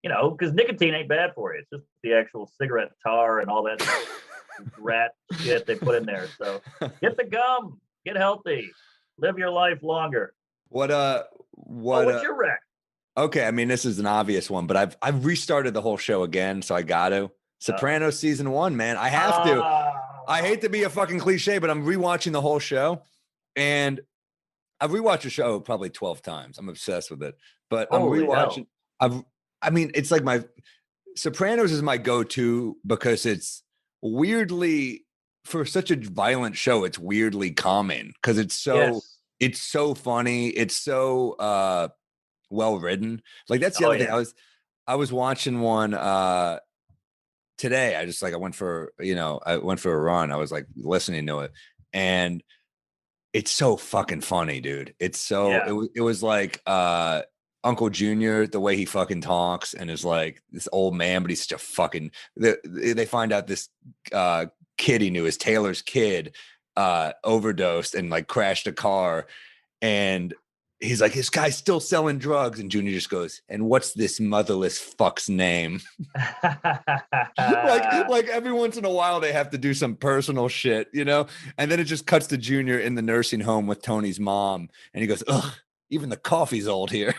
because nicotine ain't bad for you. It's just the actual cigarette tar and all that rat shit they put in there. So get the gum, get healthy, live your life longer. What's your rec? Okay, I mean, this is an obvious one, but I've restarted the whole show again, so I got to. Sopranos season 1, man. I have to. I hate to be a fucking cliche, but I'm rewatching the whole show, and I've rewatched the show probably 12 times. I'm obsessed with it, but I'm rewatching. I mean, it's like my Sopranos is my go-to because it's weirdly, for such a violent show, it's weirdly calming because it's so funny. It's so well written. Like that's the other thing. I was watching one today. I went for a run. I was like listening to it, and it's so fucking funny, dude. It's so it was like Uncle Junior, the way he fucking talks and is like this old man, but he's such a fucking. They find out this kid he knew is Taylor's kid overdosed and like crashed a car, and he's like, this guy's still selling drugs, and Junior just goes, and what's this motherless fuck's name? like every once in a while they have to do some personal shit, and then it just cuts to Junior in the nursing home with Tony's mom, and he goes, ugh, even the coffee's old here.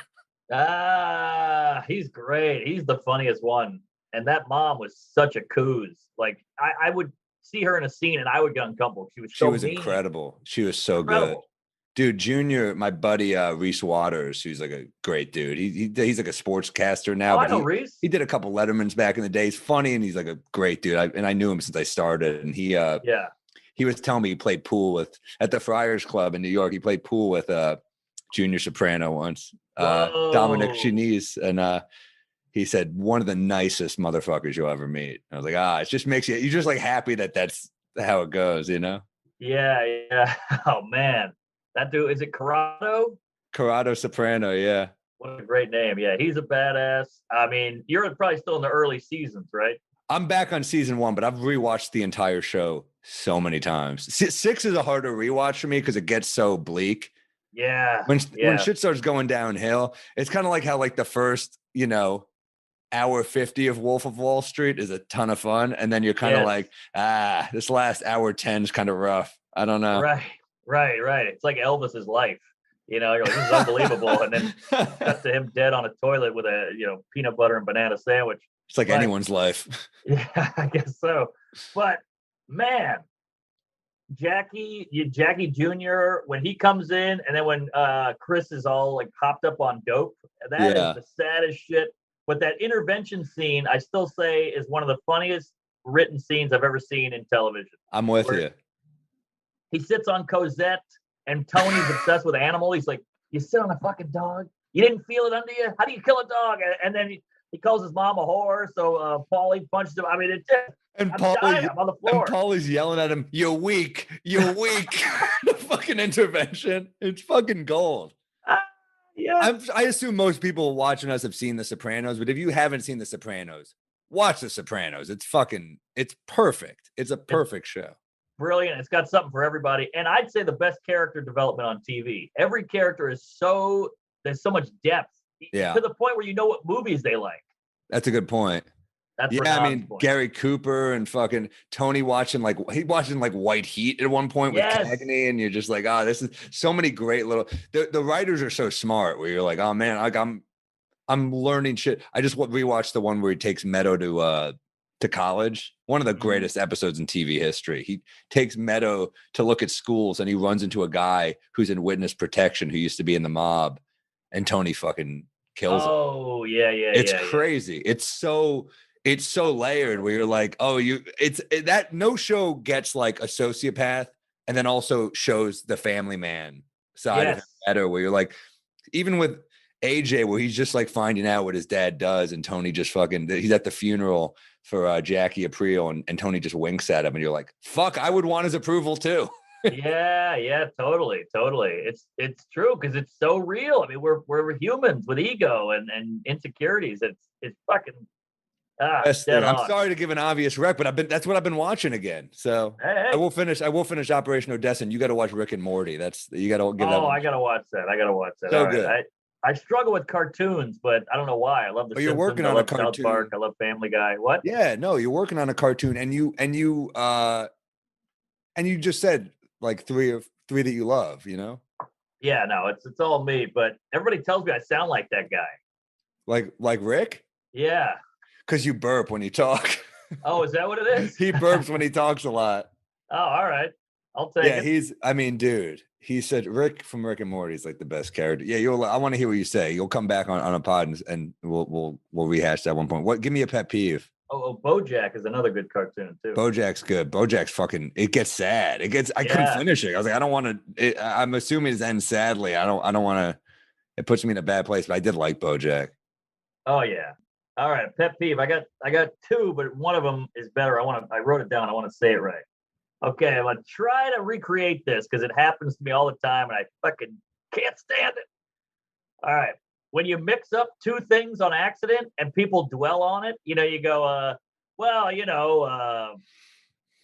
He's great. He's the funniest one. And that mom was such a coos. Like I would see her in a scene and I would get uncomfortable. She was mean. Incredible. She was so good. Dude, Junior, my buddy Reese Waters, who's like a great dude. He's like a sportscaster now. I know Reese. He did a couple Lettermans back in the day. He's funny and he's like a great dude. I knew him since I started. And he he was telling me he played pool at the Friars Club in New York. He played pool with junior soprano once, Dominic Whoa. Chinese, and he said one of the nicest motherfuckers you'll ever meet. I was like, it just makes you're just like happy that's how it goes, you know? Yeah, yeah. Oh man, that dude, is it Corrado? Corrado Soprano, yeah. What a great name. Yeah, he's a badass. I mean, you're probably still in the early seasons, right? I'm back on season 1, but I've rewatched the entire show so many times. 6 is a harder rewatch for me because it gets so bleak. Yeah. When shit starts going downhill, it's kind of like how like the first, hour 50 of Wolf of Wall Street is a ton of fun, and then you're kind of like, this last hour 10 is kind of rough. I don't know. Right. It's like Elvis's life. You're like, this is unbelievable, and then cut to him dead on a toilet with a peanut butter and banana sandwich. It's like anyone's life. Yeah, I guess so. But man, Jackie Jr. when he comes in, and then when Chris is all like hopped up on dope, that is the saddest shit. But that intervention scene, I still say, is one of the funniest written scenes I've ever seen in television. I'm with you. He sits on Cosette, and Tony's obsessed with animal. He's like, "You sit on a fucking dog? You didn't feel it under you? How do you kill a dog?" And then he calls his mom a whore. So Paulie punches him. I mean, it's just. I'm on the floor. And Paulie's yelling at him, "You're weak. You're weak." The fucking intervention. It's fucking gold. Yeah. I assume most people watching us have seen The Sopranos, but if you haven't seen The Sopranos, watch The Sopranos. It's perfect. It's a perfect show. Brilliant. It's got something for everybody. And I'd say the best character development on TV. Every character is there's so much depth. Yeah. To the point where you know what movies they like. That's a good point. That's point. Gary Cooper and fucking Tony watching White Heat at one point with Cagney, and you're just like, this is so many great the writers are so smart where you're like, oh man, like I'm learning shit. I just rewatched the one where he takes Meadow to college. One of the greatest episodes in TV history. He takes Meadow to look at schools, and he runs into a guy who's in witness protection who used to be in the mob, and Tony fucking kills him. Oh yeah. It's crazy. It's so layered where you're like, that no show gets like a sociopath and then also shows the family man side of him better, where you're like, even with AJ, where he's just like finding out what his dad does, and Tony just he's at the funeral for Jackie Aprile, and Tony just winks at him, and you're like, fuck, I would want his approval too. Yeah, totally. It's true, because it's so real. I mean, we're humans with ego and insecurities. It's fucking I'm sorry to give an obvious rec, but that's what I've been watching again. So hey. I will finish Operation Odessa, and you got to watch Rick and Morty. You got to give that. I got to watch that. So all good. Right. I struggle with cartoons, but I don't know why. I love the Simpsons. You're working on a cartoon. South Park. I love Family Guy. What? Yeah, no, you're working on a cartoon, and you just said like three that you love, Yeah, no, it's all me, but everybody tells me I sound like that guy. Like Rick? Yeah. Because you burp when you talk. Oh, is that what it is? He burps when he talks a lot. Oh, all right. I'll take it. Yeah, dude, he said Rick from Rick and Morty is like the best character. Yeah, I want to hear what you say. You'll come back on a pod and we'll rehash that one point. Give me a pet peeve. Oh, BoJack is another good cartoon too. BoJack's good. BoJack's fucking. It gets sad. I couldn't finish it. I was like, I don't want to. I'm assuming it ends sadly. I don't want to. It puts me in a bad place. But I did like BoJack. Oh yeah. All right, pet peeve. I got two, but one of them is better. I wrote it down. I want to say it right. Okay, I'm gonna try to recreate this because it happens to me all the time, and I fucking can't stand it. All right. When you mix up two things on accident and people dwell on it, you go,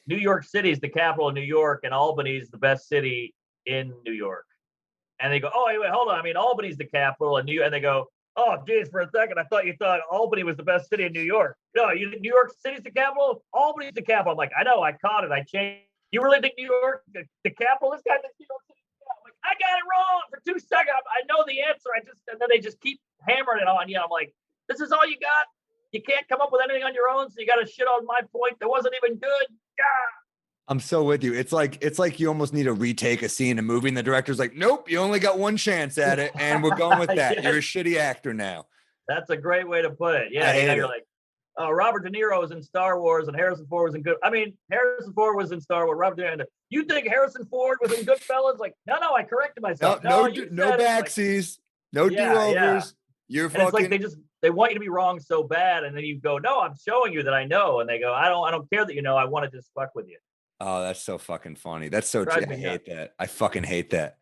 New York City is the capital of New York, and Albany is the best city in New York. And they go, oh, wait, hold on. I mean, Albany's the capital, and they go, oh, geez, for a second, I thought you thought Albany was the best city in New York. No, you think New York City's the capital? Albany's the capital. I'm like, I know, I caught it. I changed. You really think New York, the capital? This guy thinks New York City. I'm like, I got it wrong for 2 seconds. I know the answer. And then they just keep hammering it on you. I'm like, this is all you got? You can't come up with anything on your own, so you got to shit on my point that wasn't even good. I'm so with you. It's like you almost need to retake a scene in a movie, and the director's like, nope, you only got one chance at it, and we're going with that. You're a shitty actor now. That's a great way to put it. Yeah, you're like, Robert De Niro was in Star Wars and Harrison Ford was in Good. I mean, Harrison Ford was in Star Wars. Robert De Niro. You think Harrison Ford was in Goodfellas? Like, no, I corrected myself. No, you no said it. Like, backsies, no yeah. do-overs. You're And it's like fucking. they want you to be wrong so bad, and then you go, no, I'm showing you that I know, and they go, I don't care that you know. I want to just fuck with you. Oh, that's so fucking funny. That's so true. Drives I me nuts. hate that. I fucking hate that.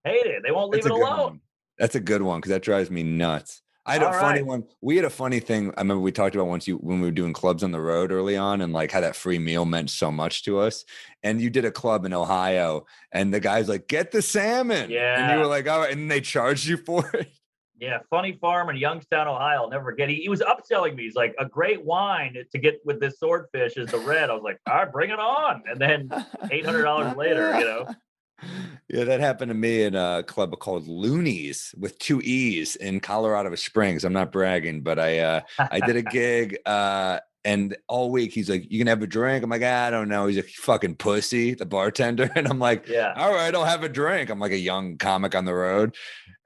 Hate it. They won't leave That's it a good alone. one. That's a good one because that drives me nuts. I had a All funny right. one. We had a funny thing. I remember we talked about when we were doing clubs on the road early on, and like how that free meal meant so much to us. And you did a club in Ohio, and the guy's like, "Get the salmon," and you Yeah. were like, "All right," and they charged you for it. Yeah, Funny Farm in Youngstown, Ohio. I'll never forget. He was upselling me. He's like, a great wine to get with this swordfish is the red. I was like, all right, bring it on. And then $800 later, you know. Yeah, that happened to me in a club called Loonies with 2 E's in Colorado Springs. I'm not bragging, but I did a gig and all week he's like, "You can have a drink." I'm like, "I don't know." He's like, "Fucking pussy," the bartender. And I'm like, Yeah. "All right, I'll have a drink." I'm like a young comic on the road.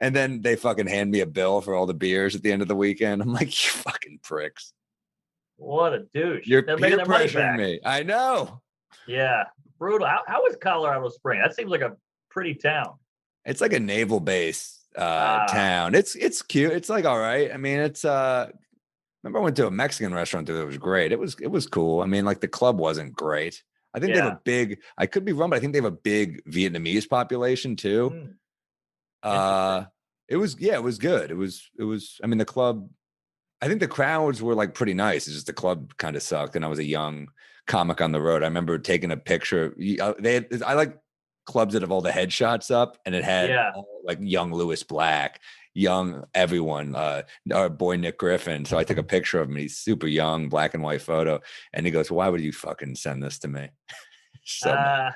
And then they fucking hand me a bill for all the beers at the end of the weekend. I'm like, "You fucking pricks. What a douche. You're They're peer making their money pressuring back. me." I know. Yeah. Brutal. How is Colorado Springs? That seems like a pretty town. It's like a naval base Ah. town. It's cute. It's like all right. I mean, it's remember I went to a Mexican restaurant there that was great. It was cool. I mean, like the club wasn't great. I think they have Yeah. a big, I could be wrong, but I think they have a big Vietnamese population too. Interesting. It was good. It was, I mean, the club, I think the crowds were like pretty nice. It's just the club kind of sucked. And I was a young comic on the road. I remember taking a picture. I like clubs that have all the headshots up, and it had Yeah. all, like young Lewis Black, young everyone, our boy Nick Griffin. So I took a picture of him. He's super young, black and white photo. And he goes, "Why would you fucking send this to me?" So mad.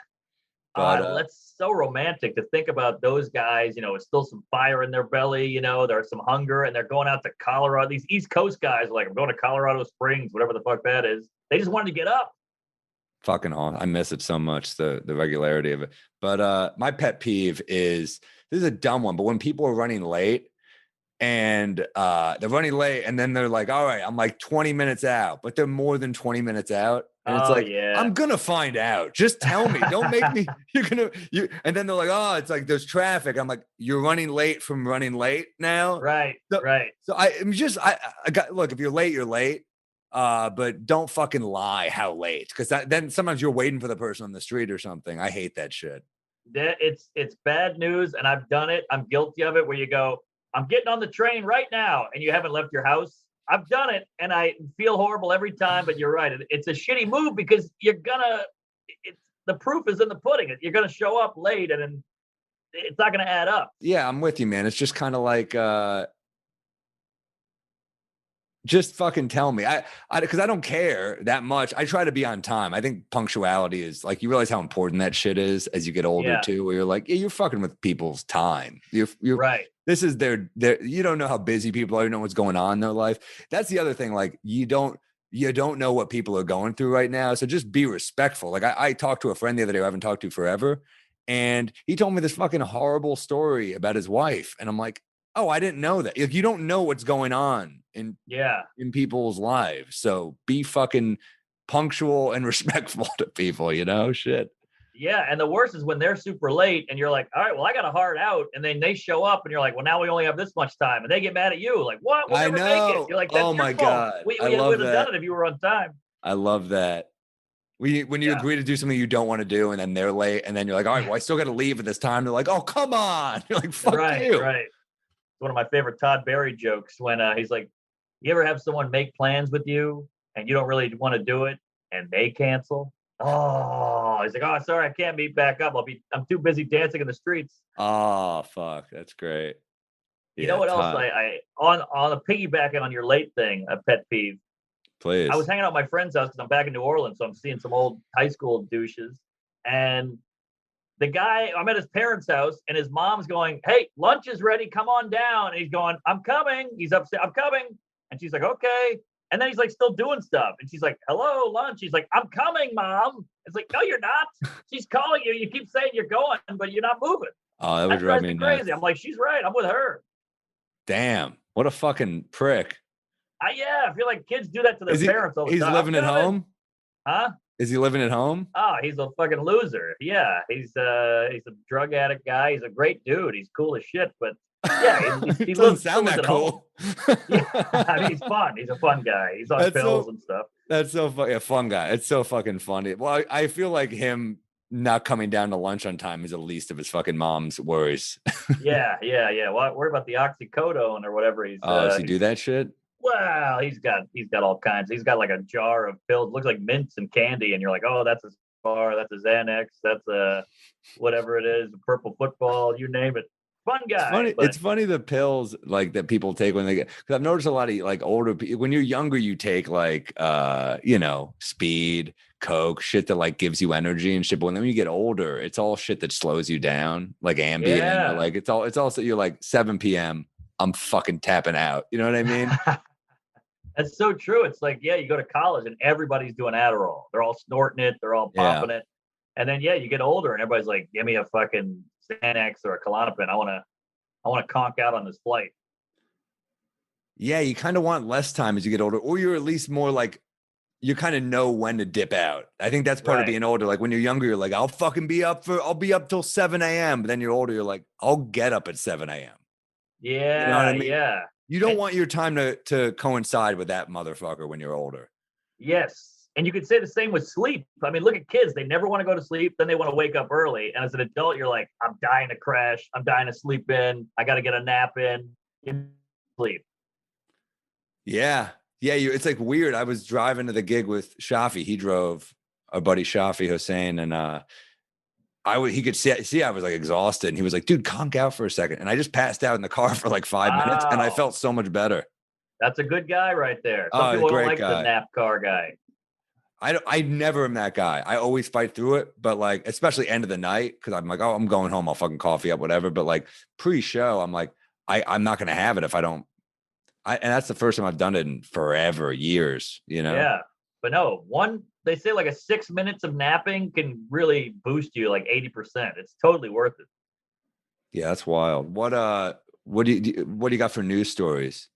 But That's so romantic to think about those guys, you know, with still some fire in their belly, you know, there's some hunger and they're going out to Colorado. These East Coast guys are like, I'm going to Colorado Springs, whatever the fuck that is. They just wanted to get up. fucking on. I miss it so much, the regularity of it. But my pet peeve is, this is a dumb one, but when people are running late and they're running late and then they're like, "All right, I'm like 20 minutes out," but they're more than 20 minutes out. And it's Oh, like, yeah. I'm gonna find out. Just tell me. Don't make me. And then they're like, "Oh, it's like there's traffic." I'm like, "You're running late from running late now." Right, So, right. so I got, look, if you're late, you're late. But don't fucking lie how late, because then sometimes you're waiting for the person on the street or something. I hate that shit. It's bad news, and I've done it. I'm guilty of it. Where you go, I'm getting on the train right now, and you haven't left your house. I've done it, and I feel horrible every time. But you're right; it's a shitty move because you're gonna. The proof is in the pudding. You're gonna show up late, and then it's not gonna add up. Yeah, I'm with you, man. It's just kind of like just fucking tell me. Because I don't care that much. I try to be on time. I think punctuality is like, you realize how important that shit is as you get older Yeah. too, where you're like, yeah, you're fucking with people's time. You're Right. This is their, you don't know how busy people are, you don't know what's going on in their life. That's the other thing. Like you don't know what people are going through right now. So just be respectful. Like I talked to a friend the other day who I haven't talked to forever, and he told me this fucking horrible story about his wife. And I'm like, oh, I didn't know that. Like, you don't know what's going on in people's lives. So be fucking punctual and respectful to people, you know? Shit. Yeah, and the worst is when they're super late and you're like, all right, well, I got a hard out, and then they show up and you're like, well, now we only have this much time, and they get mad at you, like, what? We'll I never make it. know. You're like, that's Oh your my fault. God. We I love would have that. done it if you were on time. I love that. When you agree to do something you don't want to do, and then they're late, and then you're like, all right, well, I still got to leave at this time. They're like, oh, come on. You're like, fuck you. Right. It's one of my favorite Todd Berry jokes when he's like, you ever have someone make plans with you and you don't really want to do it and they cancel? Oh, he's like, oh, sorry, I can't meet back up. I'm too busy dancing in the streets. Oh, fuck. That's great. You know what else I on a piggybacking on your late thing, a pet peeve. Please. I was hanging out at my friend's house because I'm back in New Orleans, so I'm seeing some old high school douches. And the guy, I'm at his parents' house, and his mom's going, "Hey, lunch is ready. Come on down." And he's going, "I'm coming." He's upset. "I'm coming." And she's like, "Okay." And then he's like still doing stuff. And she's like, "Hello, lunch." He's like, "I'm coming, Mom." It's like, "No, you're not. She's calling you. You keep saying you're going, but you're not moving." Oh, that would That drive drives me me crazy. nuts. I'm like, she's right. I'm with her. Damn. What a fucking prick. Yeah, I feel like kids do that to their parents all the He's time. living at home? Huh? Is he living at home? Oh, he's a fucking loser. Yeah, he's a drug addict guy. He's a great dude. He's cool as shit. But yeah, It he doesn't lives sound still lives that at home. cool. Yeah, I mean he's fun. He's a fun guy. He's on That's pills so and stuff. that's so a fun guy. It's so fucking funny. Well, I feel like him not coming down to lunch on time is the least of his fucking mom's worries. Yeah. Well, worry about the oxycodone or whatever he's. Oh, does he do that shit? Well, he's got all kinds. He's got like a jar of pills. Looks like mints and candy, and you're like, oh, that's a bar. That's a Xanax. That's a whatever it is, a purple football. You name it. Fun guy. It's funny. But It's funny the pills like that people take when they get. Because I've noticed a lot of like older people. When you're younger, you take like speed, coke, shit that like gives you energy and shit. But when you get older, it's all shit that slows you down, like Ambien. Yeah. Or like it's also you're like 7 p.m. I'm fucking tapping out. You know what I mean? That's so true. It's like, yeah, you go to college and everybody's doing Adderall. They're all snorting it. They're all popping it. And then, yeah, you get older and everybody's like, give me a fucking Xanax or a Klonopin. I want to conk out on this flight. Yeah, you kind of want less time as you get older, or you're at least more like you kind of know when to dip out. I think that's part of being older. Like when you're younger, you're like, I'll be up till 7 a.m. But then you're older, you're like, I'll get up at 7 a.m. Yeah. You know what I mean? Yeah. You don't want your time to coincide with that motherfucker when you're older. Yes. And you could say the same with sleep. I mean, look at kids. They never want to go to sleep. Then they want to wake up early. And as an adult, you're like, I'm dying to crash. I'm dying to sleep in. I got to get a nap in. Sleep. Yeah. Yeah. It's like weird. I was driving to the gig with Shafi. He drove our buddy Shafi Hussein. And he could see I was like exhausted. And he was like, dude, conk out for a second. And I just passed out in the car for like 5 minutes. And I felt so much better. That's a good guy right there. Some people don't like the nap car guy. I never am that guy. I always fight through it, but like, especially end of the night, because I'm like, oh, I'm going home. I'll fucking coffee up, whatever. But like pre-show, I'm like, I'm not going to have it if I don't. And that's the first time I've done it in forever, years, you know? Yeah. But no, they say like a 6 minutes of napping can really boost you like 80%. It's totally worth it. Yeah, that's wild. What do you got for news stories?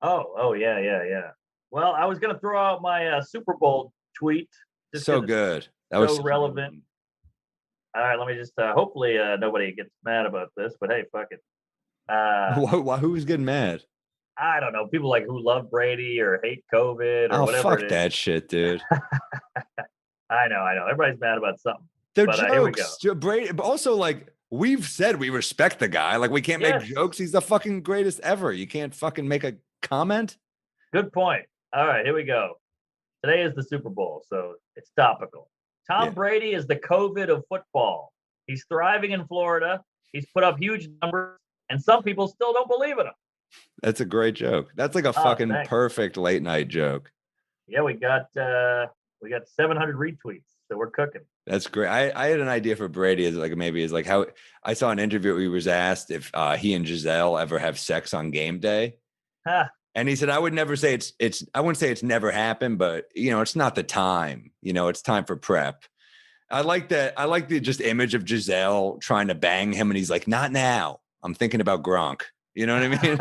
Oh, yeah. Well, I was gonna throw out my Super Bowl tweet. So good. That was so relevant. All right, let me just hopefully nobody gets mad about this, but hey, fuck it. Who's getting mad? I don't know. People like who love Brady or hate COVID or whatever. Fuck that shit, dude. I know. Everybody's mad about something. They're jokes. Brady, but also like we've said, we respect the guy. Like we can't make jokes. He's the fucking greatest ever. You can't fucking make a comment. Good point. All right, here we go. Today is the Super Bowl, so it's topical. Tom Brady is the COVID of football. He's thriving in Florida. He's put up huge numbers, and some people still don't believe in him. That's a great joke. That's like a fucking perfect late night joke. Yeah, we got 700 retweets, so we're cooking. That's great. I had an idea for Brady as how I saw an interview where he was asked if he and Giselle ever have sex on game day. Huh. And he said, I would never say I wouldn't say it's never happened, but it's not the time, it's time for prep. I like that. I like the just image of Giselle trying to bang him. And he's like, not now. I'm thinking about Gronk. You know what I mean?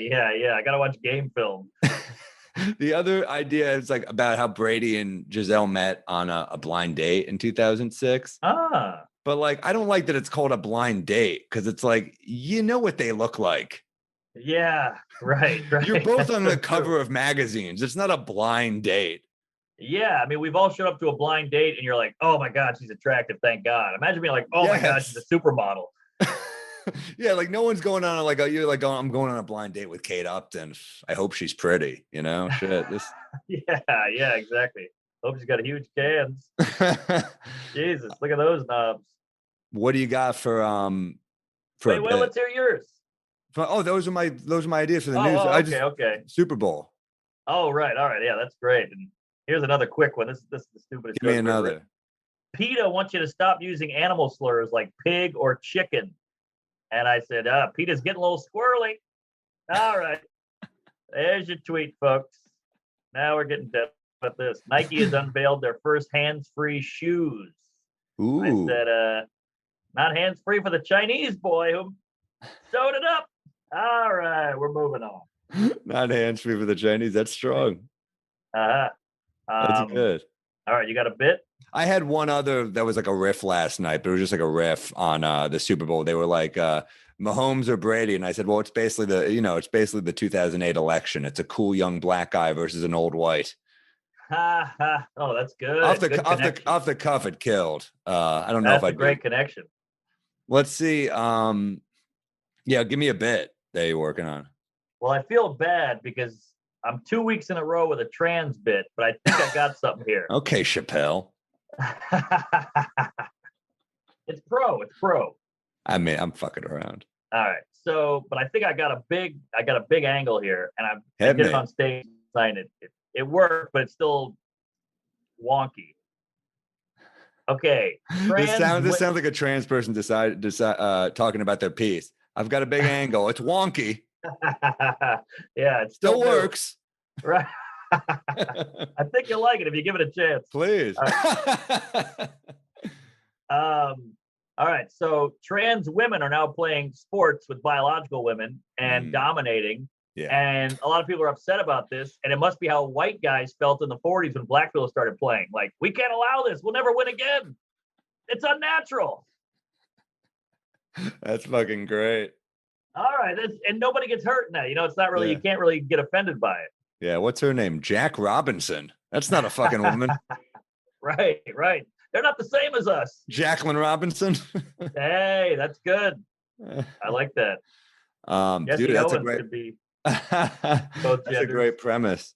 Yeah. I got to watch game film. The other idea is like about how Brady and Giselle met on a blind date in 2006. But like, I don't like that it's called a blind date because it's like, what they look like. Yeah, right. You're both on the cover of magazines. It's not a blind date. Yeah, I mean, we've all showed up to a blind date and you're like, oh my God, she's attractive. Thank God. Imagine being like, oh my God, she's a supermodel. Yeah, like no one's going on you're like, oh, I'm going on a blind date with Kate Upton. I hope she's pretty, shit. Yeah, exactly. Hope she's got huge cans. Jesus, look at those knobs. What do you got for Wait, well, let's hear yours. Those are my ideas for the news. Okay. Super Bowl. Oh, right. All right. Yeah, that's great. And here's another quick one. This is the stupidest. Give me another. PETA wants you to stop using animal slurs like pig or chicken. And I said, PETA's getting a little squirrely. All right. There's your tweet, folks. Now we're getting done with this. Nike has unveiled their first hands-free shoes. Ooh. I said, not hands-free for the Chinese boy who sewed it up. All right, we're moving on. Not hands free for the Chinese. That's strong. Uh-huh. That's good. All right, you got a bit? I had one other that was like a riff last night, but it was just like a riff on the Super Bowl. They were like Mahomes or Brady, and I said, well, it's basically the 2008 election. It's a cool young black guy versus an old white. Ha ha. Oh, that's good. Off the cuff, it killed. I don't know That's if a great connection. Let's see. Yeah, give me a bit that you're working on. Well, I feel bad because I'm 2 weeks in a row with a trans bit, but I think I got something here. Okay, Chappelle. It's pro. I mean, I'm fucking around. All right. So, but I think I got a big angle here, and I Hit did me. it on stage. It worked, but it's still wonky. Okay. This sounds like a trans person decide talking about their piece. I've got a big angle. It's wonky. Yeah, it Still works. Right. I think you'll like it if you give it a chance. Please. All right. So trans women are now playing sports with biological women and dominating. Yeah. And a lot of people are upset about this. And it must be how white guys felt in the 40s when black people started playing. Like, we can't allow this. We'll never win again. It's unnatural. That's fucking great. All right. And nobody gets hurt in that. It's not really, you can't really get offended by it. Yeah. What's her name? Jack Robinson. That's not a fucking woman. Right. They're not the same as us. Jacqueline Robinson. Hey, that's good. I like that. Jesse Dude, that's Owens a great. could be That's a great premise.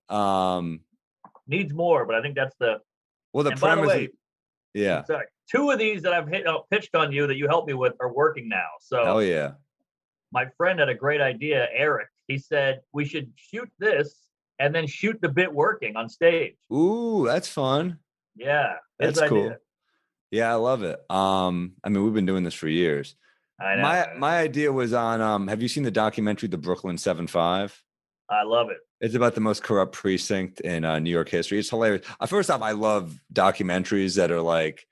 Needs more, but I think that's the. Well, the and premise. By the way, yeah. Sorry, 2 of these that I've pitched on you that you helped me with are working now. So. Hell yeah. My friend had a great idea, Eric. He said we should shoot this and then shoot the bit working on stage. Ooh, that's fun. Yeah, that's cool. Yeah, I love it. I mean, we've been doing this for years. I know. My idea was on. Have you seen the documentary, The Brooklyn 7-5? I love it. It's about the most corrupt precinct in New York history. It's hilarious. First off, I love documentaries that are like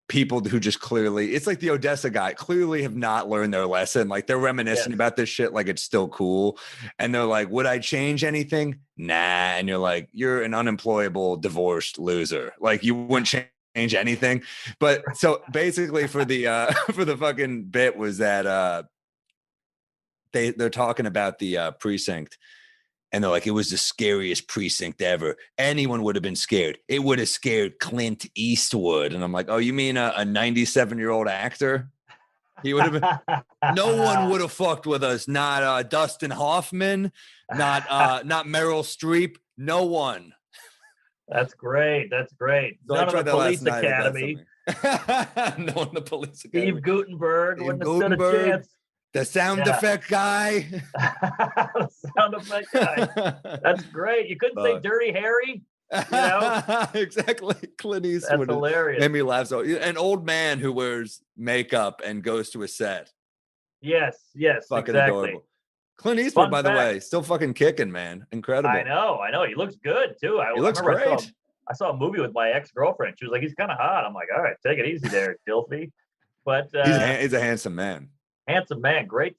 people who just clearly, it's like the Odessa guy, clearly have not learned their lesson. Like they're reminiscing about this shit like it's still cool. And they're like, would I change anything? Nah. And you're like, you're an unemployable, divorced loser. Like you wouldn't change anything. But so basically for the for the fucking bit was that they're talking about the precinct. And they're like, it was the scariest precinct ever. Anyone would have been scared. It would have scared Clint Eastwood. And I'm like, oh, you mean a 97-year-old actor? He would have been. No one would have fucked with us. Not Dustin Hoffman. Not Meryl Streep. No one. That's great. That's great. So None of the Police Academy. No one in the Police Academy. Steve Gutenberg wouldn't have stood a chance. The sound effect guy. The sound effect guy. That's great. You couldn't say Dirty Harry. Exactly. Clint Eastwood. That's hilarious. Made me laugh. So an old man who wears makeup and goes to a set. Yes, fucking exactly. Adorable. Clint Eastwood, Fun by the way, still fucking kicking, man. Incredible. I know. He looks good too. He looks great. I saw a movie with my ex-girlfriend. She was like, he's kind of hot. I'm like, all right, take it easy there, Dilfy. But he's a handsome man. Handsome man, great.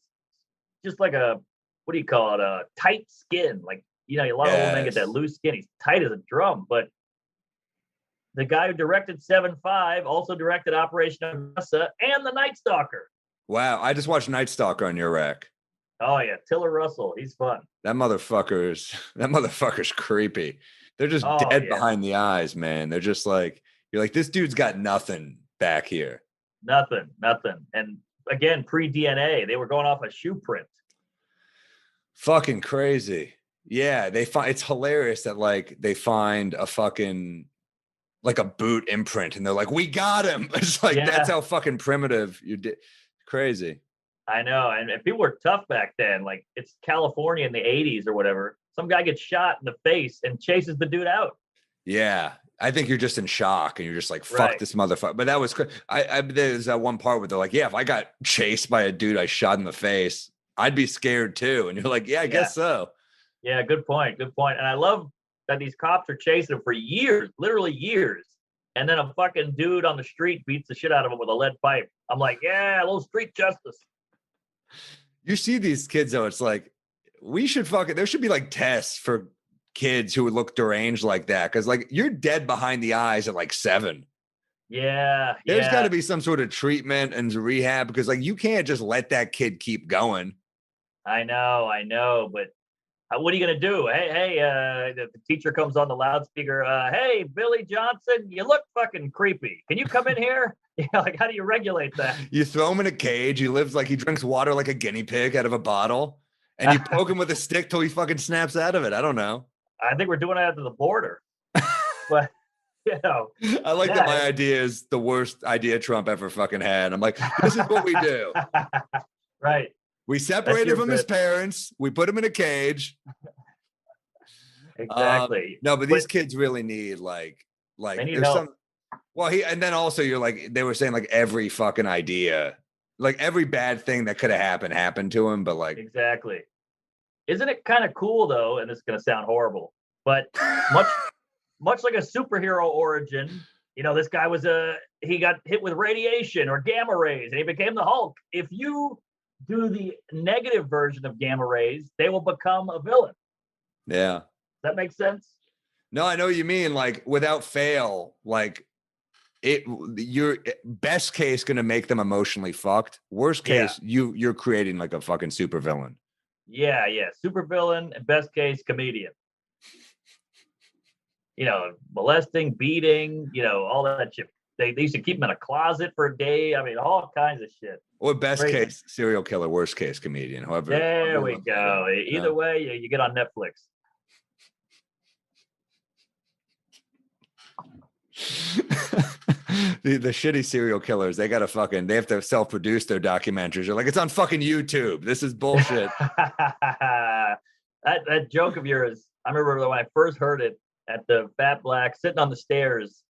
Just like a, what do you call it? A tight skin. Like, a lot of old men get that loose skin. He's tight as a drum. But the guy who directed 7-5 also directed Operation Odessa and The Night Stalker. Wow, I just watched Night Stalker on your rack. Oh yeah, Tiller Russell, he's fun. That motherfucker's creepy. They're just dead behind the eyes, man. They're just like, you're like, this dude's got nothing back here. Nothing. And again, pre-DNA, they were going off a shoe print. Fucking crazy. Yeah, it's hilarious that like they find a fucking like a boot imprint and they're like, we got him. It's like that's how fucking primitive you did. Crazy. I know, and people were tough back then. Like it's California in the 80s or whatever. Some guy gets shot in the face and chases the dude out. Yeah. I think you're just in shock and you're just like, fuck this motherfucker. But that was, there's that one part where they're like, yeah, if I got chased by a dude I shot in the face, I'd be scared too. And you're like, yeah, I guess so. Yeah, good point. And I love that these cops are chasing him for years, literally years. And then a fucking dude on the street beats the shit out of him with a lead pipe. I'm like, yeah, a little street justice. You see these kids though, it's like, we should there should be like tests for kids who would look deranged like that. Cause like you're dead behind the eyes at like 7. Yeah. There's got to Yeah. be some sort of treatment and rehab because like you can't just let that kid keep going. I know. But what are you going to do? Hey, the teacher comes on the loudspeaker. Hey, Billy Johnson, you look fucking creepy. Can you come in here? Yeah, like, how do you regulate that? You throw him in a cage. He lives like he drinks water like a guinea pig out of a bottle. And you poke him with a stick till he fucking snaps out of it. I don't know. I think we're doing it at the border. But, you know. I like that my idea is the worst idea Trump ever fucking had. I'm like, this is what we do. Right. We separate him from his parents. We put him in a cage. Exactly. No, but these kids really need like they need there's help. some. Well, and then also you're like they were saying like every fucking idea, like every bad thing that could have happened to him, but like Exactly. Isn't it kind of cool though? And this is going to sound horrible, but much like a superhero origin, you know, this guy he got hit with radiation or gamma rays and he became the Hulk. If you do the negative version of gamma rays, they will become a villain. Yeah. Does that make sense? No, I know what you mean. Like without fail, like your best case going to make them emotionally fucked. Worst case, you're creating like a fucking super villain. Yeah. Super villain and best case comedian. You know, molesting, beating, you know, all that shit. They used to keep him in a closet for a day. I mean, all kinds of shit. Or best case serial killer, worst case comedian. However, there we go. Either way, you get on Netflix. the shitty serial killers, they have to self-produce their documentaries. You're like, it's on fucking YouTube. This is bullshit. that joke of yours, I remember when I first heard it at the Fat Black sitting on the stairs.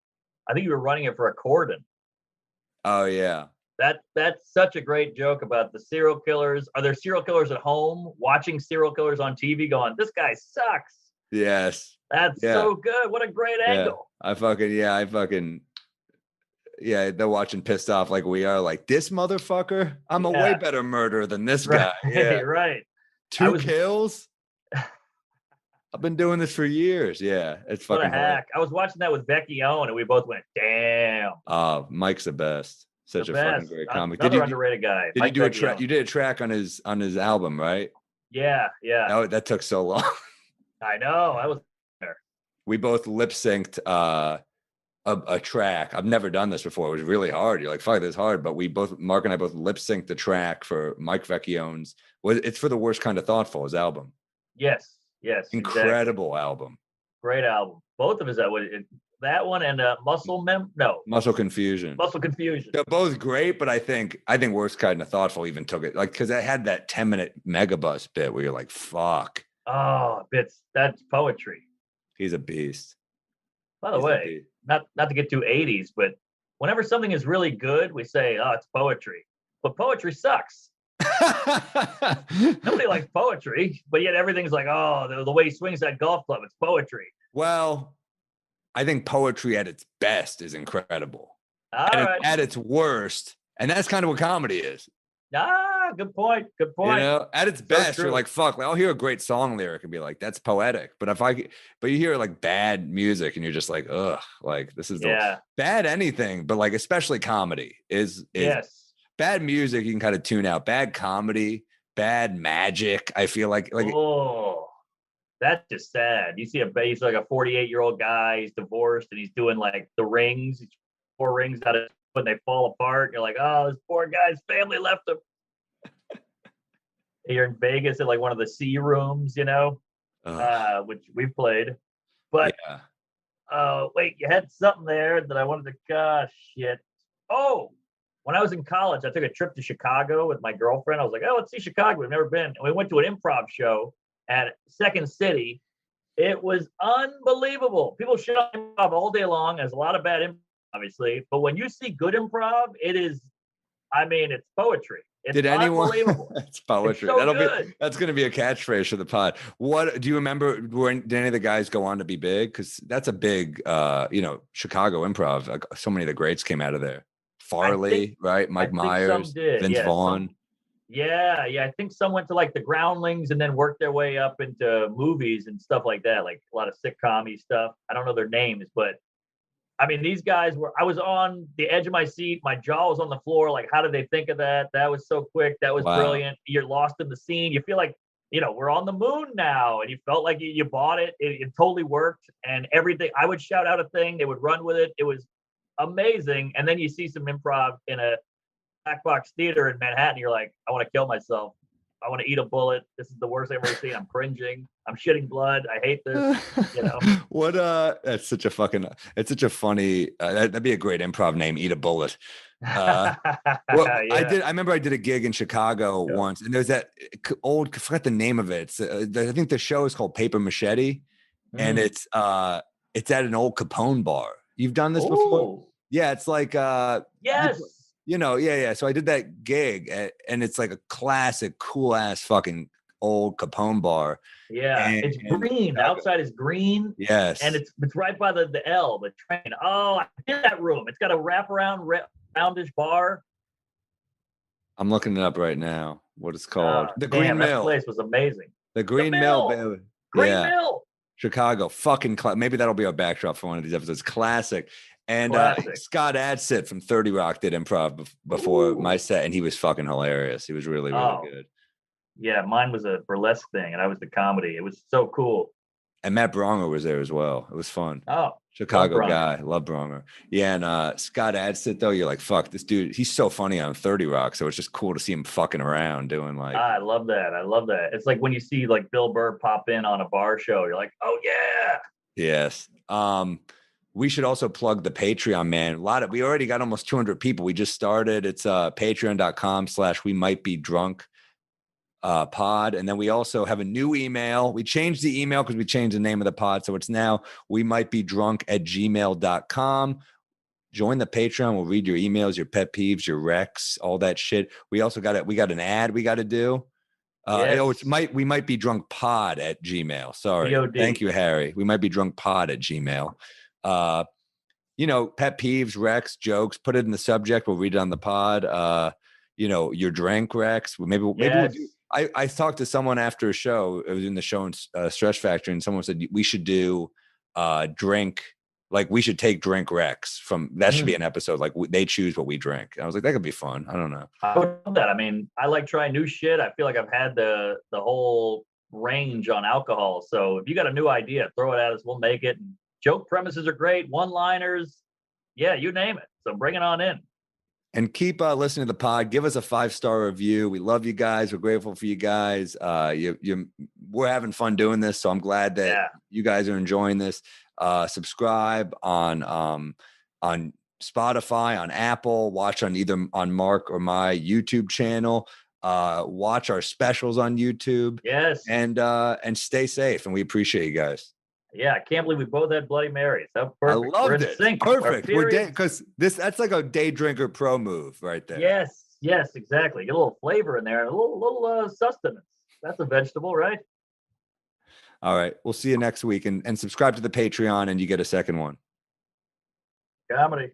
I think you were running it for a Corden. Oh yeah. That's such a great joke about the serial killers. Are there serial killers at home watching serial killers on TV going, this guy sucks? Yes. That's so good. What a great angle. They're watching pissed off like we are, like this motherfucker. I'm a way better murderer than this guy. Yeah. Right. 2 kills. I've been doing this for years. Yeah. It's fucking what a hack. I was watching that with Becky Owen and we both went, damn. Mike's the best. Such a fucking great comic. Another underrated guy. Did you do a track? You did a track on his album, right? Yeah. That took so long. I know. I was there. We both lip synced a track. I've never done this before. It was really hard. You're like, fuck, this is hard. But Mark and I both lip synced the track for Mike Vecchione's. It's for The Worst Kind of Thoughtful, his album. Yes. Incredible album. Great album. Both of his that one and Muscle Confusion. Muscle Confusion. They're both great, but I think Worst Kind of Thoughtful even took it, like, because I had that 10-minute megabus bit where you're like, fuck. Oh, that's poetry. He's a beast. By the way, not to get too 80s, but whenever something is really good, we say, oh, it's poetry. But poetry sucks. Nobody likes poetry, but yet everything's like, oh, the way he swings that golf club, it's poetry. Well, I think poetry at its best is incredible. At its worst, and that's kind of what comedy is. Good point. You know, at its best, you're like, fuck, I'll hear a great song lyric and be like, that's poetic. But you hear like bad music and you're just like, ugh, like this is bad anything, but like especially comedy is bad music. You can kind of tune out. Bad comedy, bad magic. I feel like that's just sad. You see he's like a 48-year-old guy. He's divorced and he's doing like the rings. 4 rings out of when they fall apart. You're like, oh, this poor guy's family left him. You're in Vegas at like one of the C rooms, you know, which we've played. But wait, you had something there that I wanted to. Shit. Oh, when I was in college, I took a trip to Chicago with my girlfriend. I was like, oh, let's see Chicago. We've never been. And we went to an improv show at Second City. It was unbelievable. People shit on improv all day long. There's a lot of bad improv, obviously. But when you see good improv, it's poetry. It's unbelievable. It's poetry. It's so that's going to be a catchphrase for the pod. What do you remember? Did any of the guys go on to be big? Because that's a big, Chicago improv. Like, so many of the greats came out of there. Farley, right? Mike Myers, Vince Vaughn. Yeah, yeah. I think some went to like the Groundlings and then worked their way up into movies and stuff like that, like a lot of sitcom-y stuff. I don't know their names, but I mean, these guys were, I was on the edge of my seat. My jaw was on the floor. Like, how did they think of that? That was so quick. That was Wow. brilliant. You're lost in the scene. You feel like, we're on the moon now. And you felt like you bought it. It totally worked. And everything, I would shout out a thing. They would run with it. It was amazing. And then you see some improv in a black box theater in Manhattan. You're like, I want to kill myself. I want to eat a bullet. This is the worst I've ever seen. I'm cringing. I'm shitting blood. I hate this. What that's such a fucking it's such a funny that'd be a great improv name, Eat a Bullet. Well, I Yeah. remember I did a gig in Chicago Yeah. once, and there's that old, I forgot the name of it. I think the show is called Paper Machete, and Mm. it's at an old Capone bar. You've done this before? Ooh, Yeah, it's like yes. yeah. So I did that gig, and it's like a classic, cool ass fucking old Capone bar. Yeah. And, It's and green. The Chicago. outside is green. And Yes, it's right by the L, the train. Oh, I did that room. It's got a wraparound roundish bar. I'm looking it up right now. What it's called? The Green Damn, that Mill. place was amazing. The The Green Mill, Mill. baby. Green Yeah, Mill. Chicago. Fucking maybe that'll be our backdrop for one of these episodes. Classic. And Classic. Scott Adsit from 30 Rock did improv before my Ooh. set, and he was fucking hilarious. He was really, really Oh, good. yeah. Mine was a burlesque thing, and I was the comedy. It was so cool. And Matt Bronger was there as well. It was fun. Oh, love Chicago Bronger. guy. Love Bronger. Yeah, and Scott Adsit, though, you're like, fuck, this dude, he's so funny on 30 Rock. So it's just cool to see him fucking around doing like I love that. I love that. It's like when you see like Bill Burr pop in on a bar show, you're like, oh yeah. yes. We should also plug the Patreon, man. We already got almost 200 people. We just started. It's patreon.com/we might be drunk pod. And then we also have a new email. We changed the email because we changed the name of the pod. So it's now we might be drunk at gmail.com. Join the Patreon. We'll read your emails, your pet peeves, your recs, all that shit. We also got an ad we got to do. Yes. We might be drunk pod at Gmail. Sorry. POD. Thank you, Harry. We might be drunk pod at Gmail. Pet peeves, Rex, jokes, put it in the subject. We'll read it on the pod. Your drink, Rex. Maybe we'll do. I talked to someone after a show. It was in the show in Stress Factory, and someone said we should do drink. Like we should take drink Rex from that should be an episode. Like they choose what we drink. And I was like, that could be fun. I don't know. I would love that. I mean, I like trying new shit. I feel like I've had the whole range on alcohol. So if you got a new idea, throw it at us. We'll make it. And joke premises are great. One-liners. Yeah, you name it. So bring it on in. And keep listening to the pod. Give us a 5-star review. We love you guys. We're grateful for you guys. We're having fun doing this, so I'm glad that you guys are enjoying this. Subscribe on Spotify, on Apple. Watch on either on Mark or my YouTube channel. Watch our specials on YouTube. Yes. And stay safe. And we appreciate you guys. Yeah, I can't believe we both had Bloody Marys. That's perfect. I loved it. Sync. Perfect. We're because that's like a day drinker pro move right there. Yes, exactly. Get a little flavor in there, and a little sustenance. That's a vegetable, right? All right. We'll see you next week, and subscribe to the Patreon, and you get a second one. Comedy.